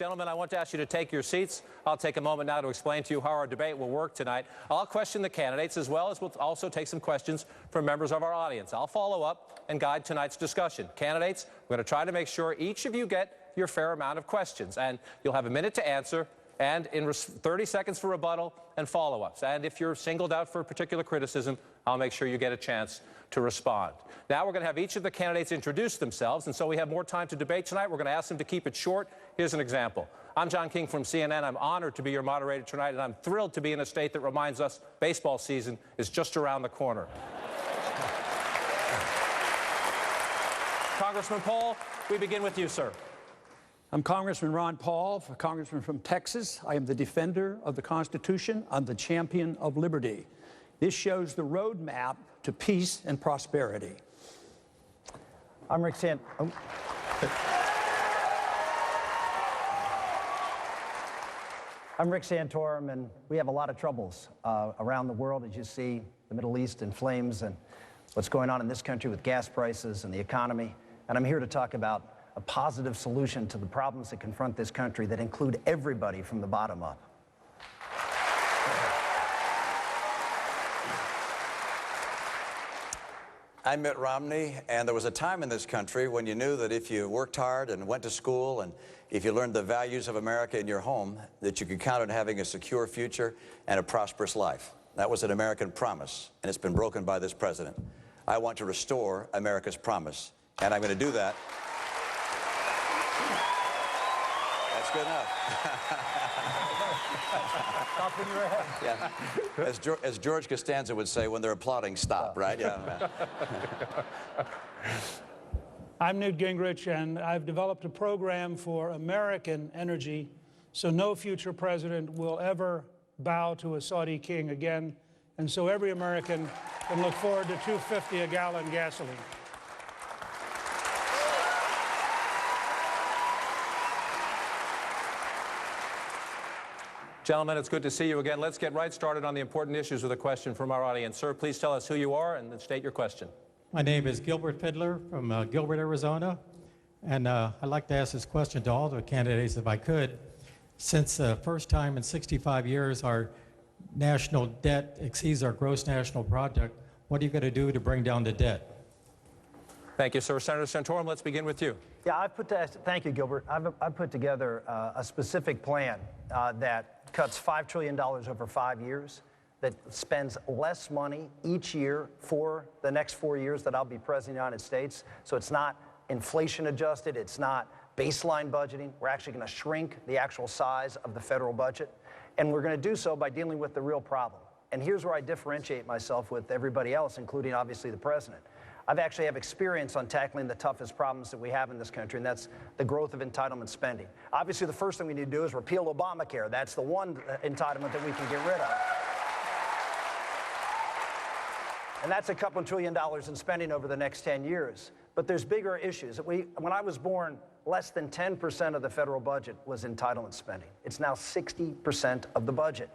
Gentlemen, I want to ask you to take your seats. I'll take a moment now to explain to you how our debate will work tonight. I'll question the candidates as well as we'll also take some questions from members of our audience. I'll follow up and guide tonight's discussion. Candidates, we're going to try to make sure each of you get your fair amount of questions, and you'll have a minute to answer and in 30 seconds for rebuttal and follow-ups. And if you're singled out for particular criticism, I'll make sure you get a chance to respond. Now we're going to have each of the candidates introduce themselves, and so we have more time to debate tonight. We're going to ask them to keep it short. Here's an example. I'm John King from CNN. I'm honored to be your moderator tonight, and I'm thrilled to be in a state that reminds us baseball season is just around the corner. Congressman Paul, we begin with you, sir. I'm Congressman Ron Paul, Congressman from Texas. I am the defender of the Constitution. I'm the champion of liberty. This shows the roadmap to peace and prosperity. I'm Rick Santorum, and we have a lot of troubles around the world, as you see, the Middle East in flames and what's going on in this country with gas prices and the economy. And I'm here to talk about a positive solution to the problems that confront this country that include everybody from the bottom up. I'm Mitt Romney, and there was a time in this country when you knew that if you worked hard and went to school and if you learned the values of America in your home, that you could count on having a secure future and a prosperous life. That was an American promise, and it's been broken by this president. I want to restore America's promise, and I'm going to do that. That's good enough. Stop when you're ahead. Yeah. As George Costanza would say, when they're applauding, stop, right? Yeah. I'm Newt Gingrich, and I've developed a program for American energy so no future president will ever bow to a Saudi king again, and so every American can look forward to $2.50 a gallon gasoline. Gentlemen, it's good to see you again. Let's get right started on the important issues with a question from our audience. Sir, please tell us who you are and then state your question. My name is Gilbert Fiddler from Gilbert, Arizona, and I'd like to ask this question to all the candidates if I could. Since the first time in 65 years our national debt exceeds our gross national product, what are you going to do to bring down the debt? Thank you, sir. Senator Santorum, let's begin with you. Yeah, thank you, Gilbert. I've put together a specific plan that cuts $5 trillion over 5 years, that spends less money each year for the next 4 years that I'll be president of the United States. So it's not inflation adjusted, it's not baseline budgeting. We're actually going to shrink the actual size of the federal budget. And we're going to do so by dealing with the real problem. And here's where I differentiate myself with everybody else, including obviously the president. I actually have experience on tackling the toughest problems that we have in this country, and that's the growth of entitlement spending. Obviously, the first thing we need to do is repeal Obamacare. That's the one entitlement that we can get rid of. And that's a couple $2 trillion in spending over the next 10 years. But there's bigger issues. When I was born, less than 10% of the federal budget was entitlement spending. It's now 60% of the budget.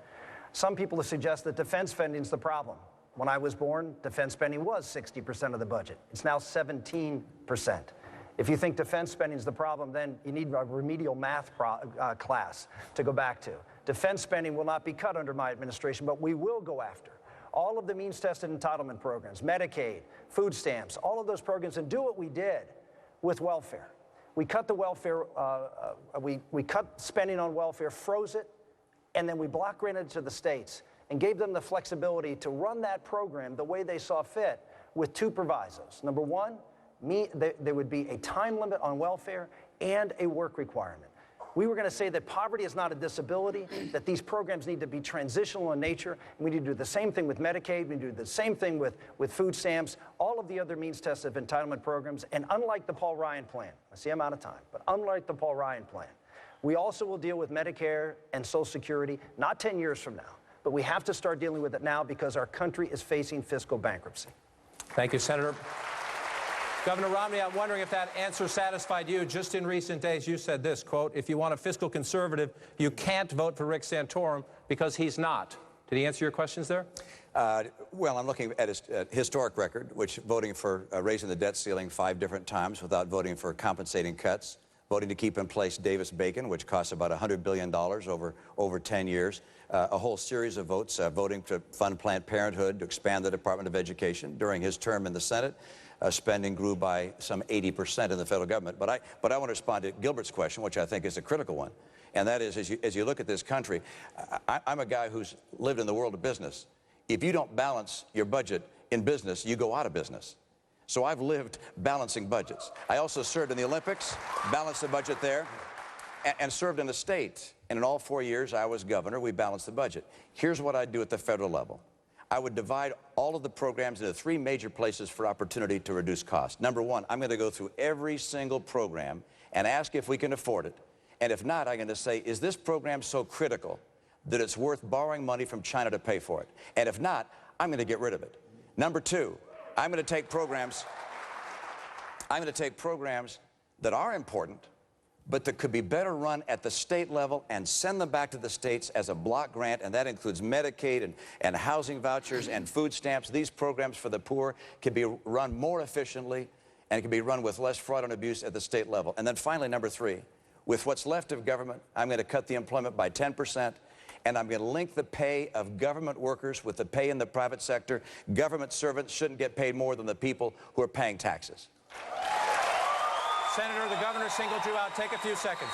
Some people suggest that defense spending is the problem. When I was born, defense spending was 60% of the budget. It's now 17%. If you think defense spending is the problem, then you need a remedial math class to go back to. Defense spending will not be cut under my administration, but we will go after all of the means-tested entitlement programs, Medicaid, food stamps, all of those programs, and do what we did with welfare. We cut the welfare, we cut spending on welfare, froze it, and then we block granted it to the states and gave them the flexibility to run that program the way they saw fit with two provisos. Number one, there would be a time limit on welfare and a work requirement. We were going to say that poverty is not a disability, that these programs need to be transitional in nature, and we need to do the same thing with Medicaid, we need to do the same thing with food stamps, all of the other means-tested entitlement programs, and unlike the Paul Ryan plan, I see I'm out of time, but unlike the Paul Ryan plan, we also will deal with Medicare and Social Security, not 10 years from now, but we have to start dealing with it now because our country is facing fiscal bankruptcy. Thank you, Senator. Governor Romney, I'm wondering if that answer satisfied you. Just in recent days, you said this, quote, if you want a fiscal conservative, you can't vote for Rick Santorum because he's not. Did he answer your questions there? Well, I'm looking at his historic record, which voting for raising the debt ceiling 5 different times without voting for compensating cuts, voting to keep in place Davis-Bacon, which costs about $100 billion over 10 years. A whole series of votes voting to fund Planned Parenthood, to expand the Department of Education. During his term in the Senate, spending grew by some 80% in the federal government. But I want to respond to Gilbert's question, which I think is a critical one. And that is, as you look at this country, I'm a guy who's lived in the world of business. If you don't balance your budget in business, you go out of business. So I've lived balancing budgets. I also served in the Olympics, balanced the budget there, and served in the state. And in all 4 years I was governor, we balanced the budget. Here's what I'd do at the federal level. I would divide all of the programs into 3 major places for opportunity to reduce costs. Number one, I'm going to go through every single program and ask if we can afford it. And if not, I'm going to say, is this program so critical that it's worth borrowing money from China to pay for it? And if not, I'm going to get rid of it. Number two, I'm going to take programs that are important, but that could be better run at the state level and send them back to the states as a block grant, and that includes Medicaid and housing vouchers and food stamps. These programs for the poor can be run more efficiently and can be run with less fraud and abuse at the state level. And then finally, number three, with what's left of government, I'm going to cut the employment by 10%, and I'm going to link the pay of government workers with the pay in the private sector. Government servants shouldn't get paid more than the people who are paying taxes. Senator, the governor singled you out. Take a few seconds.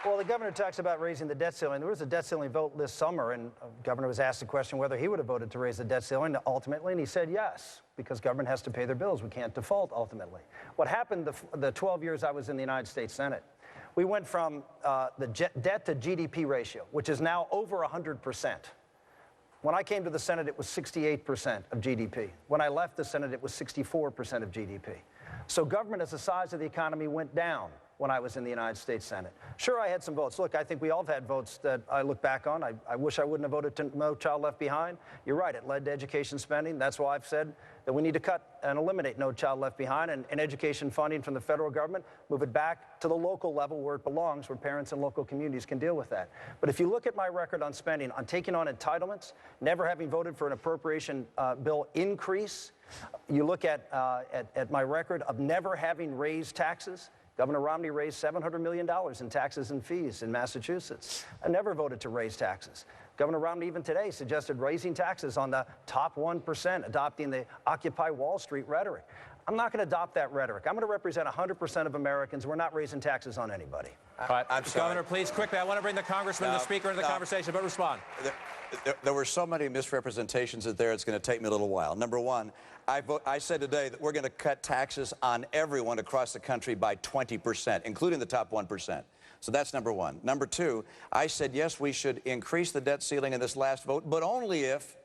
Well, the governor talks about raising the debt ceiling. There was a debt ceiling vote this summer, and the governor was asked the question whether he would have voted to raise the debt ceiling ultimately, and he said yes, because government has to pay their bills. We can't default ultimately. What happened the 12 years I was in the United States Senate, we went from the debt to GDP ratio, which is now over 100%. When I came to the Senate, it was 68% of GDP. When I left the Senate, it was 64% of GDP. So government as the size of the economy went down when I was in the United States Senate. Sure, I had some votes. Look, I think we all have had votes that I look back on. I wish I wouldn't have voted to No Child Left Behind. You're right, it led to education spending. That's why I've said that we need to cut and eliminate No Child Left Behind and education funding from the federal government, move it back to the local level where it belongs, where parents and local communities can deal with that. But if you look at my record on spending, on taking on entitlements, never having voted for an appropriation bill increase, you look at my record of never having raised taxes. Governor Romney raised $700 million in taxes and fees in Massachusetts. I never voted to raise taxes. Governor Romney even today suggested raising taxes on the top 1%, adopting the Occupy Wall Street rhetoric. I'm not going to adopt that rhetoric. I'm going to represent 100% of Americans. We're not raising taxes on anybody. All right, Governor, please, quickly, I want to bring the congressman and the speaker into the conversation, but respond. There were so many misrepresentations that it's going to take me a little while. Number one, I said today that we're going to cut taxes on everyone across the country by 20%, including the top 1%. So that's number one. Number two, I said, yes, we should increase the debt ceiling in this last vote, but only if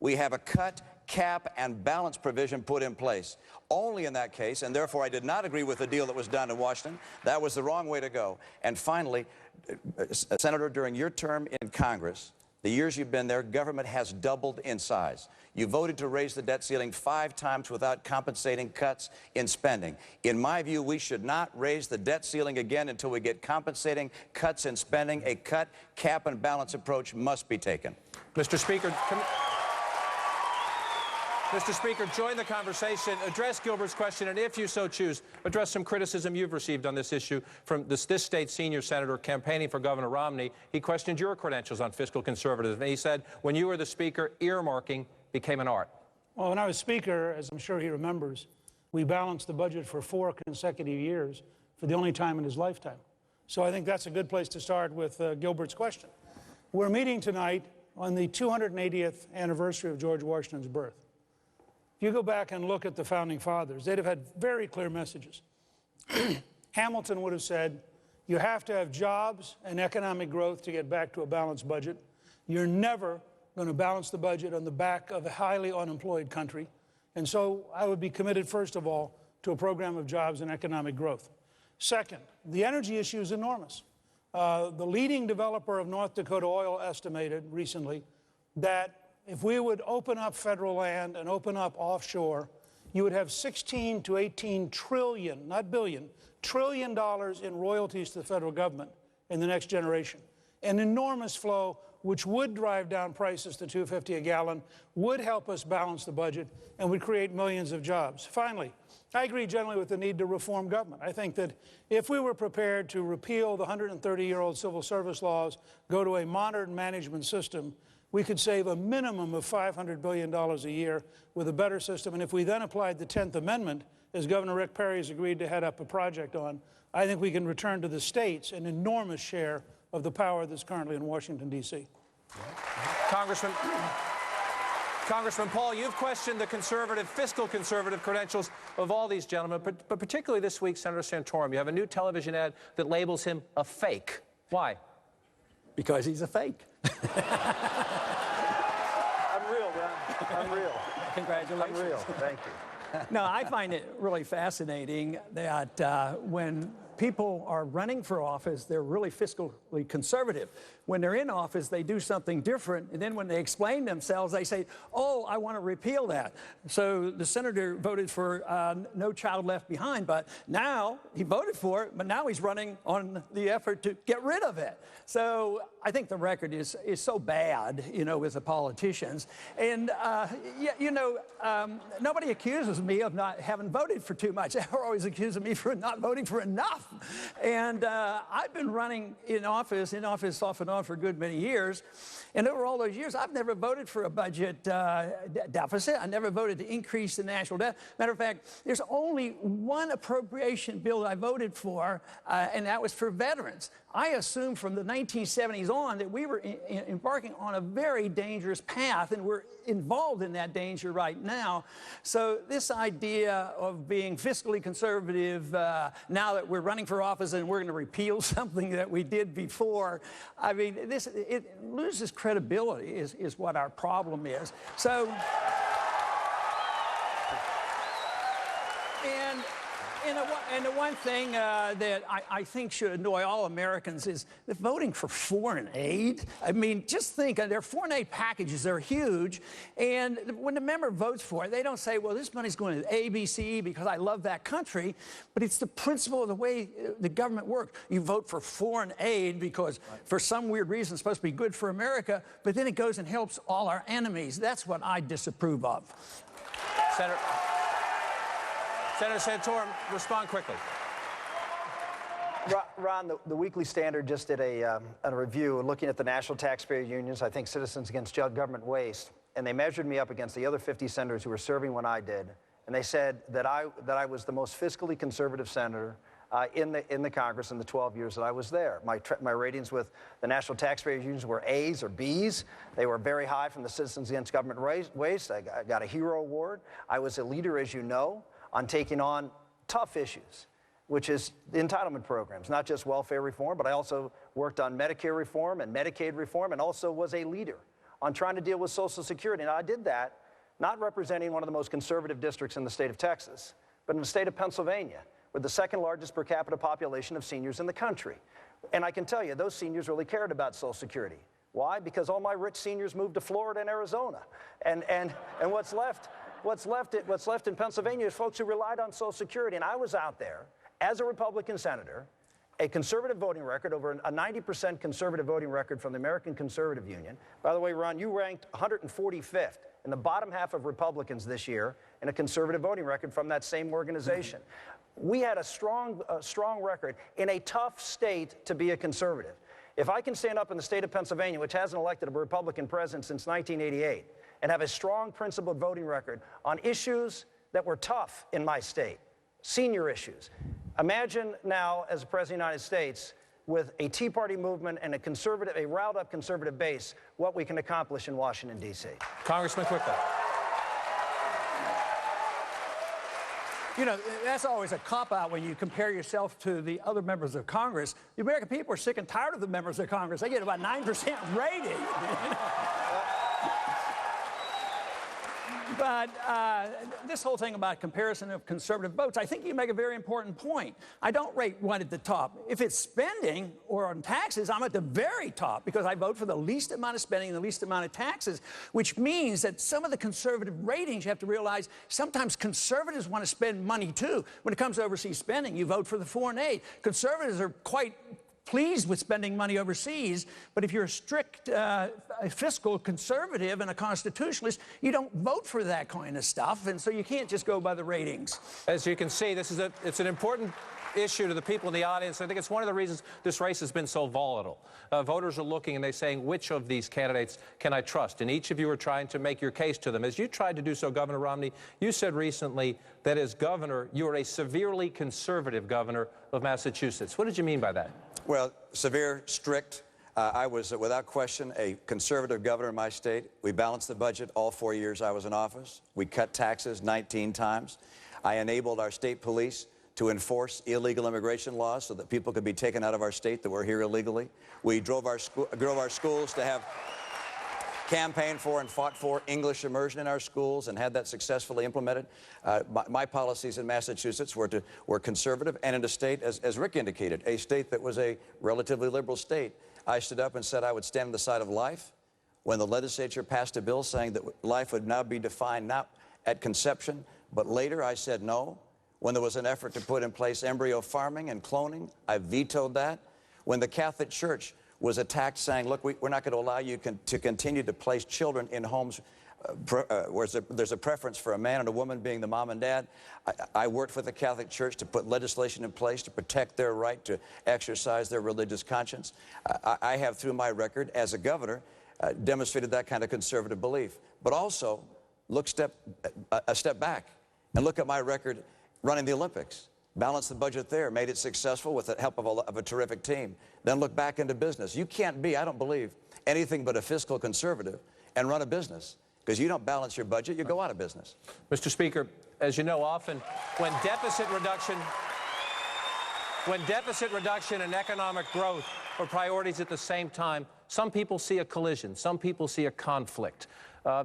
we have a cut, cap, and balance provision put in place. Only in that case, and therefore I did not agree with the deal that was done in Washington. That was the wrong way to go. And finally, Senator, during your term in Congress, the years you've been there, government has doubled in size. You voted to raise the debt ceiling 5 times without compensating cuts in spending. In my view, we should not raise the debt ceiling again until we get compensating cuts in spending. A cut, cap, and balance approach must be taken. Mr. Speaker, Mr. Speaker, join the conversation, address Gilbert's question, and if you so choose, address some criticism you've received on this issue from this state's senior senator campaigning for Governor Romney. He questioned your credentials on fiscal conservatism, and he said when you were the speaker, earmarking became an art. Well, when I was speaker, as I'm sure he remembers, we balanced the budget for 4 consecutive years for the only time in his lifetime. So I think that's a good place to start with Gilbert's question. We're meeting tonight on the 280th anniversary of George Washington's birth. If you go back and look at the Founding Fathers, they'd have had very clear messages. Hamilton would have said, you have to have jobs and economic growth to get back to a balanced budget. You're never going to balance the budget on the back of a highly unemployed country. And so I would be committed, first of all, to a program of jobs and economic growth. Second, the energy issue is enormous. The leading developer of North Dakota Oil estimated recently that if we would open up federal land and open up offshore, you would have 16 to 18 trillion, not billion, trillion dollars in royalties to the federal government in the next generation. An enormous flow which would drive down prices to $2.50 a gallon, would help us balance the budget, and would create millions of jobs. Finally, I agree generally with the need to reform government. I think that if we were prepared to repeal the 130-year-old civil service laws, go to a modern management system, we could save a minimum of $500 billion a year with a better system. And if we then applied the 10th Amendment, as Governor Rick Perry has agreed to head up a project on, I think we can return to the states an enormous share of the power that's currently in Washington, D.C. Congressman Paul, you've questioned the fiscal conservative credentials of all these gentlemen, but particularly this week, Senator Santorum. You have a new television ad that labels him a fake. Why? Because he's a fake. I'm real, Ron. I'm real. Congratulations. I'm real. Thank you. No, I find it really fascinating that when people are running for office, they're really fiscally conservative. When they're in office, they do something different, and then when they explain themselves, they say, oh, I want to repeal that. So the senator voted for No Child Left Behind, but now he voted for it, but now he's running on the effort to get rid of it. So I think the record is so bad, you know, with the politicians. And, nobody accuses me of not having voted for too much. They're always accusing me for not voting for enough. And I've been running in office off and on for a good many years. And over all those years, I've never voted for a budget deficit. I never voted to increase the national debt. Matter of fact, there's only one appropriation bill that I voted for, and that was for veterans. I assumed from the 1970s on that we were embarking on a very dangerous path, and we're involved in that danger right now. So this idea of being fiscally conservative now that we're running for office and we're going to repeal something that we did before, I mean, it loses credibility is what our problem is. So, and the one thing that I think should annoy all Americans is the voting for foreign aid. I mean, just think, their foreign aid packages are huge, and when the member votes for it, they don't say, well, this money's going to A, B, C, because I love that country, but it's the principle of the way the government works. You vote for foreign aid because for some weird reason it's supposed to be good for America, but then it goes and helps all our enemies. That's what I disapprove of. Senator Santorum, respond quickly. Ron, the Weekly Standard just did a review looking at the national taxpayer unions, I think Citizens Against Government Waste, and they measured me up against the other 50 senators who were serving when I did, and they said that I was the most fiscally conservative senator in the Congress in the 12 years that I was there. My ratings with the national taxpayer unions were A's or B's. They were very high from the Citizens Against Government Waste. I got a Hero Award. I was a leader, as you know, on taking on tough issues, which is the entitlement programs, not just welfare reform, but I also worked on Medicare reform and Medicaid reform, and also was a leader on trying to deal with Social Security. And I did that not representing one of the most conservative districts in the state of Texas, but in the state of Pennsylvania, with the second largest per capita population of seniors in the country. And I can tell you, those seniors really cared about Social Security. Why? Because all my rich seniors moved to Florida and Arizona. And what's left in Pennsylvania is folks who relied on Social Security. And I was out there as a Republican senator, a conservative voting record, over a 90% conservative voting record from the American Conservative Union. By the way, Ron, you ranked 145th in the bottom half of Republicans this year in a conservative voting record from that same organization. We had a strong record in a tough state to be a conservative. If I can stand up in the state of Pennsylvania, which hasn't elected a Republican president since 1988, and have a strong principled voting record on issues that were tough in my state, senior issues. Imagine now, as a president of the United States, with a Tea Party movement and a riled-up conservative base, what we can accomplish in Washington, D.C. Congressman, quickly. You know, that's always a cop-out when you compare yourself to the other members of Congress. The American people are sick and tired of the members of Congress. They get about 9% rating. But this whole thing about comparison of conservative votes, I think you make a very important point. I don't rate one at the top. If it's spending or on taxes, I'm at the very top because I vote for the least amount of spending and the least amount of taxes, which means that some of the conservative ratings, you have to realize, sometimes conservatives want to spend money too. When it comes to overseas spending, you vote for the foreign aid. Conservatives are quite pleased with spending money overseas, but if you're a strict fiscal conservative and a constitutionalist, you don't vote for that kind of stuff, and so you can't just go by the ratings. As you can see, it's an important issue to the people in the audience. I think it's one of the reasons this race has been so volatile. Voters are looking and they're saying, which of these candidates can I trust? And each of you are trying to make your case to them. As you tried to do so, Governor Romney, you said recently that as governor, you are a severely conservative governor of Massachusetts. What did you mean by that? Well, severe, strict. I was, without question, a conservative governor in my state. We balanced the budget all 4 years I was in office. We cut taxes 19 times. I enabled our state police to enforce illegal immigration laws so that people could be taken out of our state that were here illegally. We drove our schools to have campaigned for and fought for English immersion in our schools and had that successfully implemented. My policies in Massachusetts were conservative, and in a state, as Rick indicated, a state that was a relatively liberal state. I stood up and said I would stand on the side of life when the legislature passed a bill saying that life would now be defined not at conception, but later. I said no. When there was an effort to put in place embryo farming and cloning, I vetoed that. When the Catholic Church was attacked saying, look, we're not going to allow you to continue to place children in homes where there's a preference for a man and a woman being the mom and dad. I worked with the Catholic Church to put legislation in place to protect their right to exercise their religious conscience. I have, through my record as a governor, demonstrated that kind of conservative belief. But also, look a step back and look at my record running the Olympics. Balanced the budget there, made it successful with the help of a terrific team. Then look back into business. You can't be, I don't believe, anything but a fiscal conservative and run a business, because you don't balance your budget, you go out of business. Mr. Speaker, as you know, often when deficit reduction and economic growth are priorities at the same time, some people see a collision, some people see a conflict.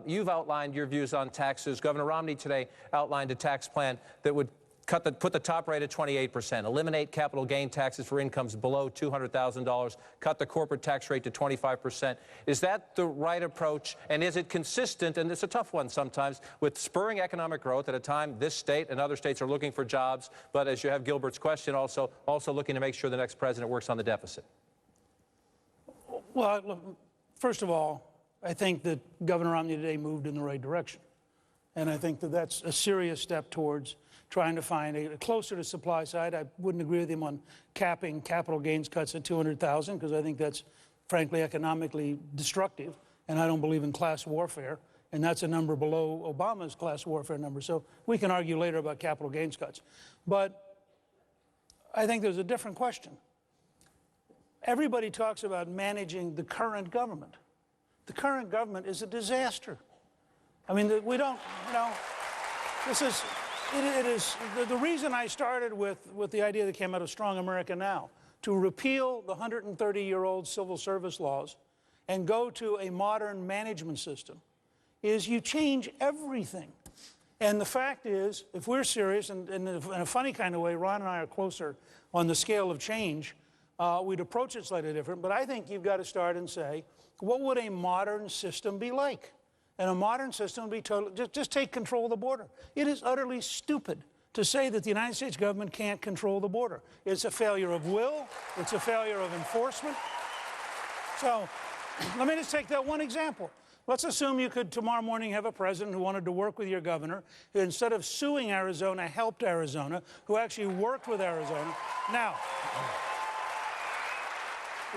You've outlined your views on taxes. Governor Romney today outlined a tax plan that would put the top rate at 28%, eliminate capital gain taxes for incomes below $200,000, cut the corporate tax rate to 25%. Is that the right approach? And is it consistent, and it's a tough one sometimes, with spurring economic growth at a time this state and other states are looking for jobs, but as you have Gilbert's question, also looking to make sure the next president works on the deficit? Well, look, first of all, I think that Governor Romney today moved in the right direction. And I think that that's a serious step towards trying to find a closer to supply side. I wouldn't agree with him on capping capital gains cuts at 200,000, because I think that's frankly economically destructive, and I don't believe in class warfare, and that's a number below Obama's class warfare number. So we can argue later about capital gains cuts. But I think there's a different question. Everybody talks about managing the current government. The current government is a disaster. I mean, we don't, you know, this is, it is, the reason I started with the idea that came out of Strong America Now, to repeal the 130-year-old civil service laws and go to a modern management system, is you change everything. And the fact is, if we're serious, and in a funny kind of way, Ron and I are closer on the scale of change, we'd approach it slightly different, but I think you've got to start and say, what would a modern system be like? And a modern system would be totally, just take control of the border. It is utterly stupid to say that the United States government can't control the border. It's a failure of will, it's a failure of enforcement. So, let me just take that one example. Let's assume you could tomorrow morning have a president who wanted to work with your governor, who instead of suing Arizona, helped Arizona, who actually worked with Arizona. Now,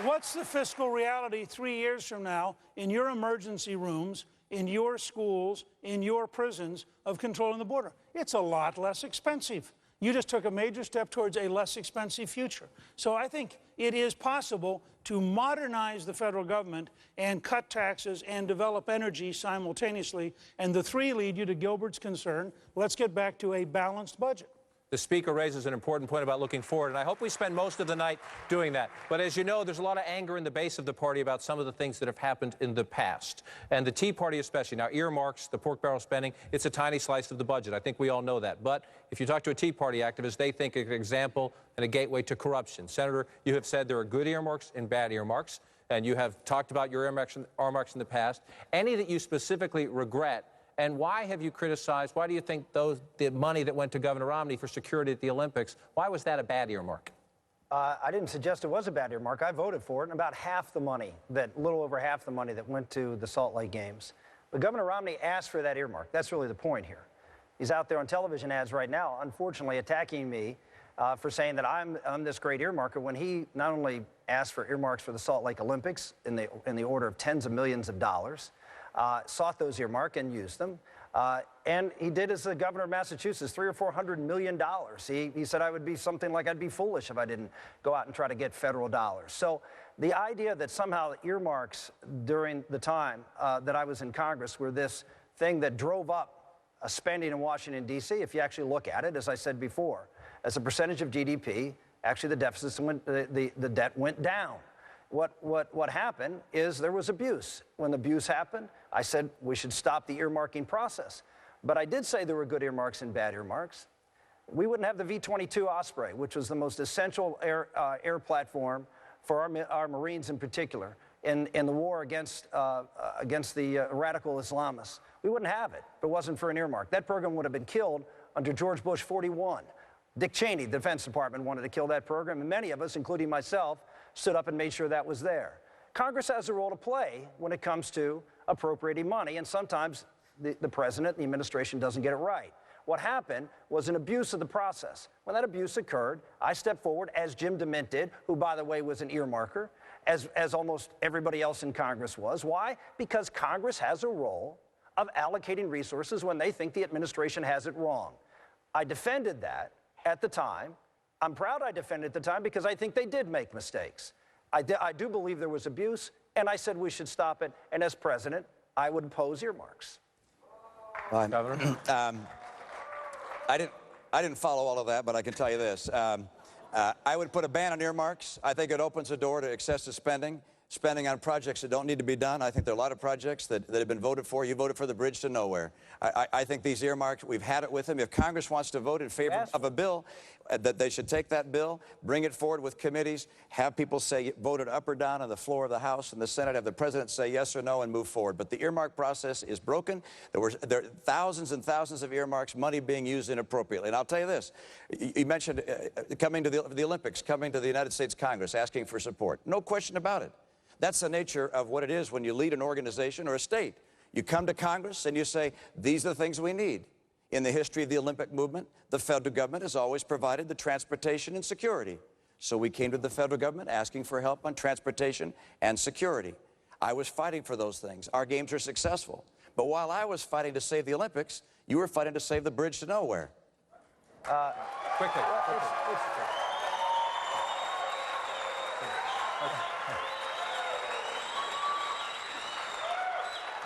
what's the fiscal reality 3 years from now in your emergency rooms, in your schools, in your prisons of controlling the border? It's a lot less expensive. You just took a major step towards a less expensive future. So I think it is possible to modernize the federal government and cut taxes and develop energy simultaneously. And the three lead you to Gilbert's concern. Let's get back to a balanced budget. The Speaker raises an important point about looking forward, and I hope we spend most of the night doing that. But as you know, there's a lot of anger in the base of the party about some of the things that have happened in the past. And the Tea Party especially. Now, earmarks, the pork barrel spending, it's a tiny slice of the budget. I think we all know that. But if you talk to a Tea Party activist, they think it's an example and a gateway to corruption. Senator, you have said there are good earmarks and bad earmarks, and you have talked about your earmarks in the past. Any that you specifically regret? And why have you criticized, why do you think the money that went to Governor Romney for security at the Olympics, why was that a bad earmark? I didn't suggest it was a bad earmark. I voted for it, and about half the money, a little over half the money that went to the Salt Lake Games. But Governor Romney asked for that earmark. That's really the point here. He's out there on television ads right now, unfortunately attacking me for saying that I'm this great earmarker when he not only asked for earmarks for the Salt Lake Olympics in the order of tens of millions of dollars, sought those earmarks and used them. And he did as the governor of Massachusetts, $300 or $400 million. He said I would be something like I'd be foolish if I didn't go out and try to get federal dollars. So the idea that somehow earmarks during the time that I was in Congress were this thing that drove up spending in Washington, D.C., if you actually look at it, as I said before, as a percentage of GDP, actually the deficits the debt went down. What happened is there was abuse. When the abuse happened, I said we should stop the earmarking process. But I did say there were good earmarks and bad earmarks. We wouldn't have the V-22 Osprey, which was the most essential air platform for our Marines in particular in the war against the radical Islamists. We wouldn't have it if it wasn't for an earmark. That program would have been killed under George Bush 41. Dick Cheney, the Defense Department, wanted to kill that program, and many of us, including myself, stood up and made sure that was there. Congress has a role to play when it comes to appropriating money, and sometimes the president and the administration doesn't get it right. What happened was an abuse of the process. When that abuse occurred, I stepped forward, as Jim DeMint did, who, by the way, was an earmarker, as almost everybody else in Congress was. Why? Because Congress has a role of allocating resources when they think the administration has it wrong. I defended that at the time. I'm proud I defended it at the time because I think they did make mistakes. I do believe there was abuse, and I said we should stop it. And as president, I would oppose earmarks. Governor? I didn't follow all of that, but I can tell you this. I would put a ban on earmarks. I think it opens the door to excessive spending on projects that don't need to be done. I think there are a lot of projects that have been voted for. You voted for the bridge to nowhere. I think these earmarks, we've had it with them. If Congress wants to vote in favor of a bill, that they should take that bill, bring it forward with committees, have people say voted up or down on the floor of the House and the Senate, have the president say yes or no and move forward. But the earmark process is broken. There are thousands and thousands of earmarks, money being used inappropriately. And I'll tell you this, you mentioned coming to the Olympics, coming to the United States Congress, asking for support. No question about it. That's the nature of what it is when you lead an organization or a state. You come to Congress and you say, these are the things we need. In the history of the Olympic movement, the federal government has always provided the transportation and security. So we came to the federal government asking for help on transportation and security. I was fighting for those things. Our games are successful. But while I was fighting to save the Olympics, you were fighting to save the bridge to nowhere. Quickly.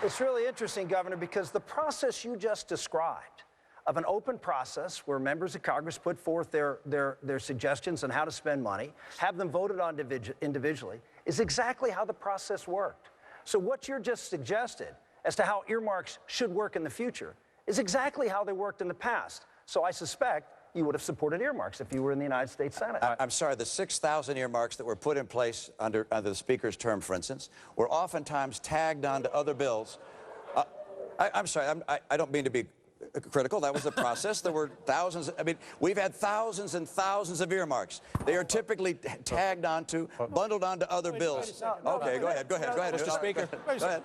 It's really interesting, Governor, because the process you just described of an open process where members of Congress put forth their suggestions on how to spend money, have them voted on individually, is exactly how the process worked. So what you're just suggested as to how earmarks should work in the future is exactly how they worked in the past. So I suspect you would have supported earmarks if you were in the United States Senate. I'm sorry, the 6,000 earmarks that were put in place under the Speaker's term, for instance, were oftentimes tagged onto other bills. I'm sorry, I don't mean to be critical. That was the process. There were thousands. I mean, we've had thousands and thousands of earmarks. They are typically tagged onto, bundled onto other bills. Okay, go ahead. Mr. Speaker. Go ahead.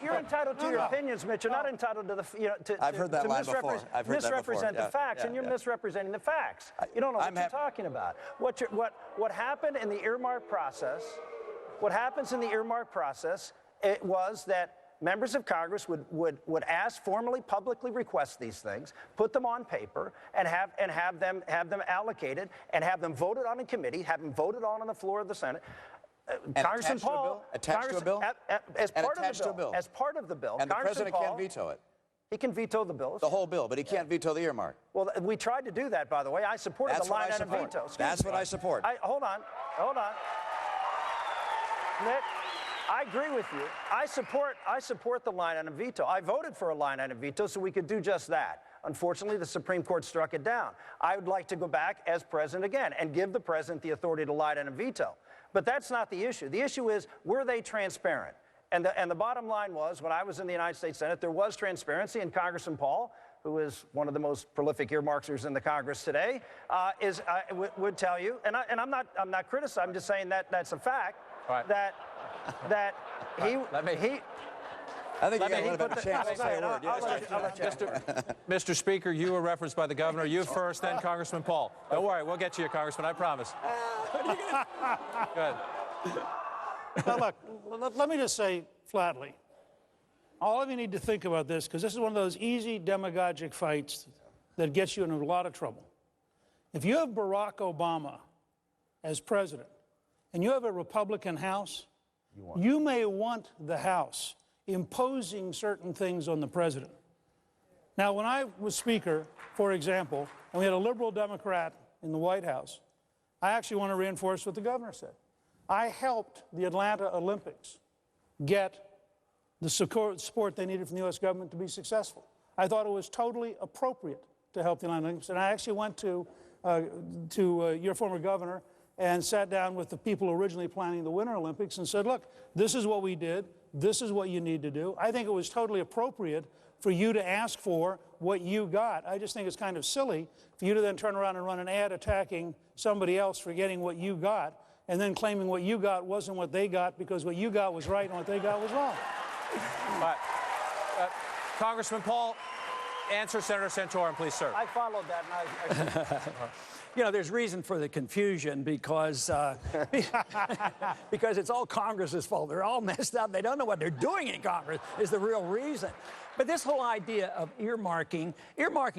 You're entitled to your opinions, Mitch. You're not entitled to I've heard that line before. I've heard that before. Misrepresent the facts, and you're misrepresenting the facts. You don't know what you're talking about. What happened in the earmark process? What happens in the earmark process? It was that members of Congress would ask, formally, publicly request these things, put them on paper, and have them allocated, and have them voted on in committee, have them voted on the floor of the Senate. Congressman Paul, attached to a bill, as part of the bill, and the president can't veto it. He can veto the bills. The whole bill, but he can't veto the earmark. Well, we tried to do that, by the way. I supported the line item veto. That's what I support. Hold on. Nick, I agree with you. I support the line item veto. I voted for a line item veto so we could do just that. Unfortunately, the Supreme Court struck it down. I would like to go back as president again and give the president the authority to line item veto. But that's not the issue. The issue is, were they transparent? And the bottom line was, when I was in the United States Senate, there was transparency, and Congressman Paul, who is one of the most prolific earmarkers in the Congress today, would tell you, and I'm not criticizing, I'm just saying that that's a fact, right. that he I think you got a little bit of a chance to say a word. I'll let you. Mr. Speaker, you were referenced by the governor. You first, then Congressman Paul. Don't worry, we'll get you, Congressman, I promise. Good. Now, look, let me just say flatly, all of you need to think about this, because this is one of those easy demagogic fights that gets you in a lot of trouble. If you have Barack Obama as president, and you have a Republican House, you may want the House imposing certain things on the president. Now, when I was Speaker, for example, and we had a liberal Democrat in the White House, I actually want to reinforce what the governor said. I helped the Atlanta Olympics get the support they needed from the U.S. government to be successful. I thought it was totally appropriate to help the Atlanta Olympics, and I actually went to your former governor and sat down with the people originally planning the Winter Olympics and said, look, this is what we did. This is what you need to do. I think it was totally appropriate for you to ask for what you got. I just think it's kind of silly for you to then turn around and run an ad attacking somebody else for getting what you got and then claiming what you got wasn't what they got because what you got was right and what they got was wrong. All right. Congressman Paul, answer Senator Santorum, please, sir. I followed that, and You know, there's reason for the confusion because because it's all Congress's fault. They're all messed up. They don't know what they're doing in Congress is the real reason. But this whole idea of earmarking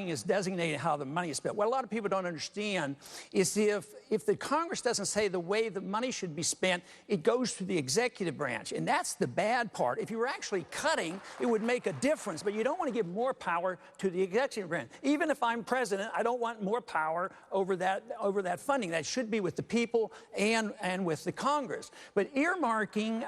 is designating how the money is spent. What a lot of people don't understand is if the Congress doesn't say the way the money should be spent, it goes to the executive branch. And that's the bad part. If you were actually cutting, it would make a difference. But you don't want to give more power to the executive branch. Even if I'm president, I don't want more power over that funding. That should be with the people and with the Congress. But earmarking,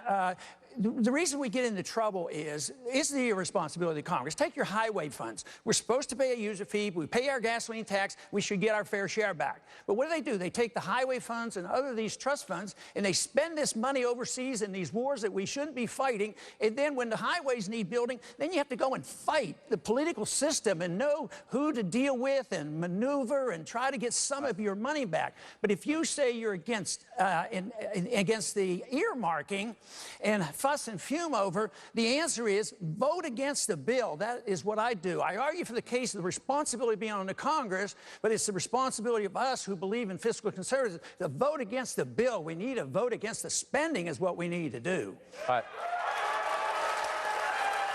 the reason we get into trouble is the irresponsibility of Congress. Take your highway funds. We're supposed to pay a user fee. We pay our gasoline tax. We should get our fair share back. But what do? They take the highway funds and other these trust funds, and they spend this money overseas in these wars that we shouldn't be fighting. And then when the highways need building, then you have to go and fight the political system and know who to deal with and maneuver and try to get some of your money back. But if you say you're against the earmarking and fuss and fume over, the answer is vote against the bill. That is what I do. I argue for the case of the responsibility being on the Congress, but it's the responsibility of us who believe in fiscal conservatism to vote against the bill. We need to vote against the spending is what we need to do. All right.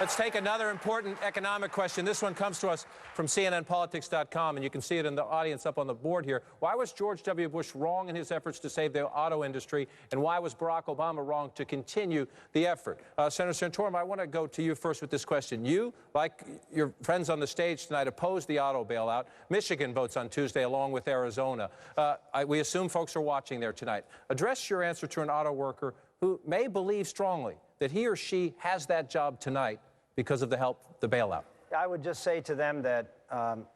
Let's take another important economic question. This one comes to us from CNNPolitics.com, and you can see it in the audience up on the board here. Why was George W. Bush wrong in his efforts to save the auto industry, and why was Barack Obama wrong to continue the effort? Senator Santorum, I want to go to you first with this question. You, like your friends on the stage tonight, opposed the auto bailout. Michigan votes on Tuesday along with Arizona. We assume folks are watching there tonight. Address your answer to an auto worker who may believe strongly that he or she has that job tonight because of the bailout. I would just say to them that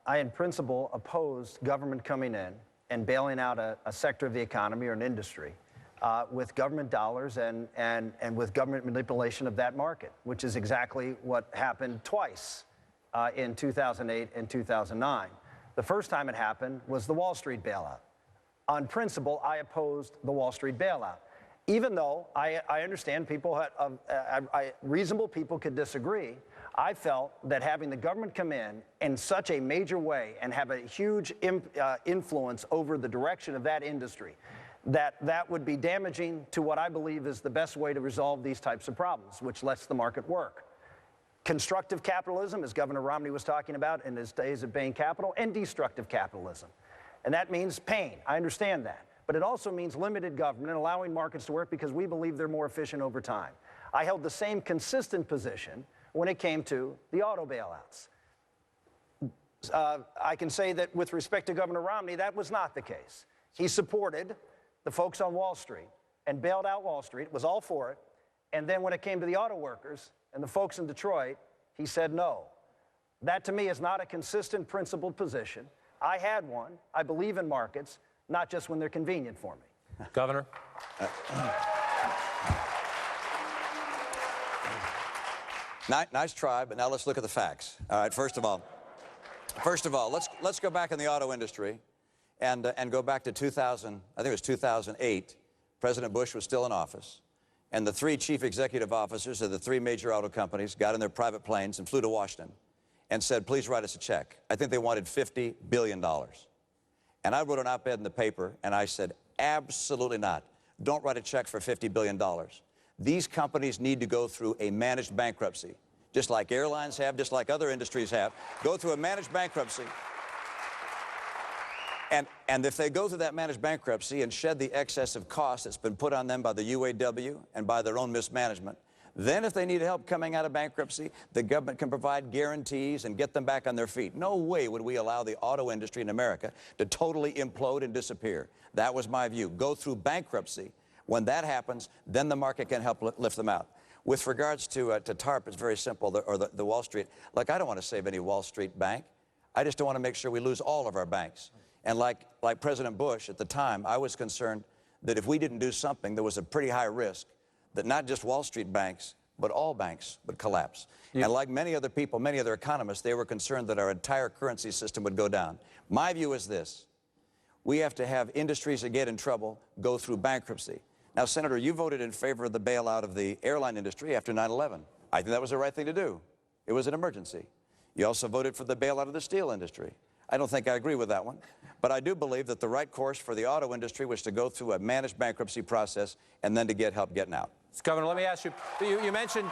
I, in principle, oppose government coming in and bailing out a sector of the economy or an industry with government dollars and with government manipulation of that market, which is exactly what happened twice in 2008 and 2009. The first time it happened was the Wall Street bailout. On principle, I opposed the Wall Street bailout. Even though I understand reasonable people could disagree, I felt that having the government come in such a major way and have a huge influence over the direction of that industry, that would be damaging to what I believe is the best way to resolve these types of problems, which lets the market work. Constructive capitalism, as Governor Romney was talking about in his days of Bain Capital, and destructive capitalism. And that means pain. I understand that. But it also means limited government and allowing markets to work because we believe they're more efficient over time. I held the same consistent position when it came to the auto bailouts. I can say that with respect to Governor Romney, that was not the case. He supported the folks on Wall Street and bailed out Wall Street, was all for it. And then when it came to the auto workers and the folks in Detroit, he said no. That to me is not a consistent, principled position. I had one. I believe in markets, not just when they're convenient for me. Governor? Nice try, but now let's look at the facts. All right, first of all, First of all, let's go back in the auto industry and go back to 2000, I think it was 2008. President Bush was still in office, and the three chief executive officers of the three major auto companies got in their private planes and flew to Washington and said, please write us a check. I think they wanted $50 billion. And I wrote an op-ed in the paper, and I said, absolutely not. Don't write a check for $50 billion. These companies need to go through a managed bankruptcy, just like airlines have, just like other industries have. Go through a managed bankruptcy. And if they go through that managed bankruptcy and shed the excessive cost that's been put on them by the UAW and by their own mismanagement, then if they need help coming out of bankruptcy, the government can provide guarantees and get them back on their feet. No way would we allow the auto industry in America to totally implode and disappear. That was my view. Go through bankruptcy. When that happens, then the market can help lift them out. With regards to TARP, it's very simple, the Wall Street. Look, I don't want to save any Wall Street bank. I just don't want to make sure we lose all of our banks. And like President Bush at the time, I was concerned that if we didn't do something, there was a pretty high risk that not just Wall Street banks, but all banks would collapse. And like many other people, many other economists, they were concerned that our entire currency system would go down. My view is this: we have to have industries that get in trouble go through bankruptcy. Now, Senator, you voted in favor of the bailout of the airline industry after 9/11. I think that was the right thing to do. It was an emergency. You also voted for the bailout of the steel industry. I don't think I agree with that one, but I do believe that the right course for the auto industry was to go through a managed bankruptcy process and then to get help getting out. Governor, let me ask you, you mentioned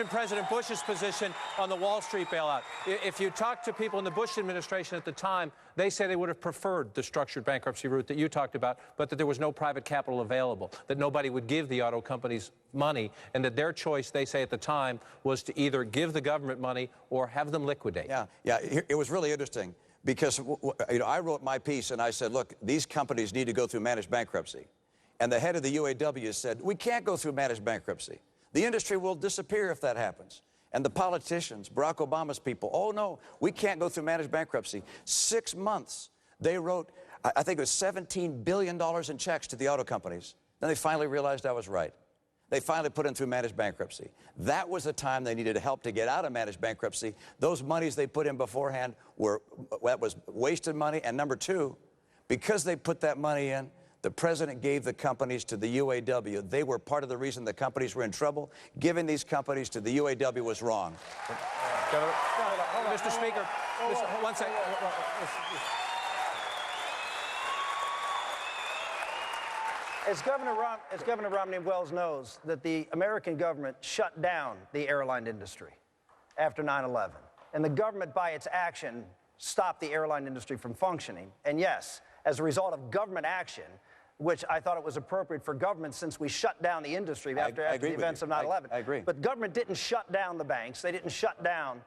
President Bush's position on the Wall Street bailout. If you talk to people in the Bush administration at the time, they say they would have preferred the structured bankruptcy route that you talked about, but that there was no private capital available, that nobody would give the auto companies money, and that their choice, they say at the time, was to either give the government money or have them liquidate. Yeah, it was really interesting because I wrote my piece and I said, look, these companies need to go through managed bankruptcy. And the head of the UAW said, we can't go through managed bankruptcy. The industry will disappear if that happens. And the politicians, Barack Obama's people, oh no, we can't go through managed bankruptcy. 6 months, they wrote, I think it was $17 billion in checks to the auto companies. Then they finally realized I was right. They finally put them through managed bankruptcy. That was the time they needed help to get out of managed bankruptcy. Those monies they put in beforehand that was wasted money. And number two, because they put that money in, the president gave the companies to the UAW. They were part of the reason the companies were in trouble. Giving these companies to the UAW was wrong. Governor, Mr. Speaker, one second. As Governor Romney Wells knows, that the American government shut down the airline industry after 9/11. And the government, by its action, stopped the airline industry from functioning. And yes, as a result of government action, which I thought it was appropriate for government since we shut down the industry after the events of 9/11. I agree. But government didn't shut down the banks. They didn't shut down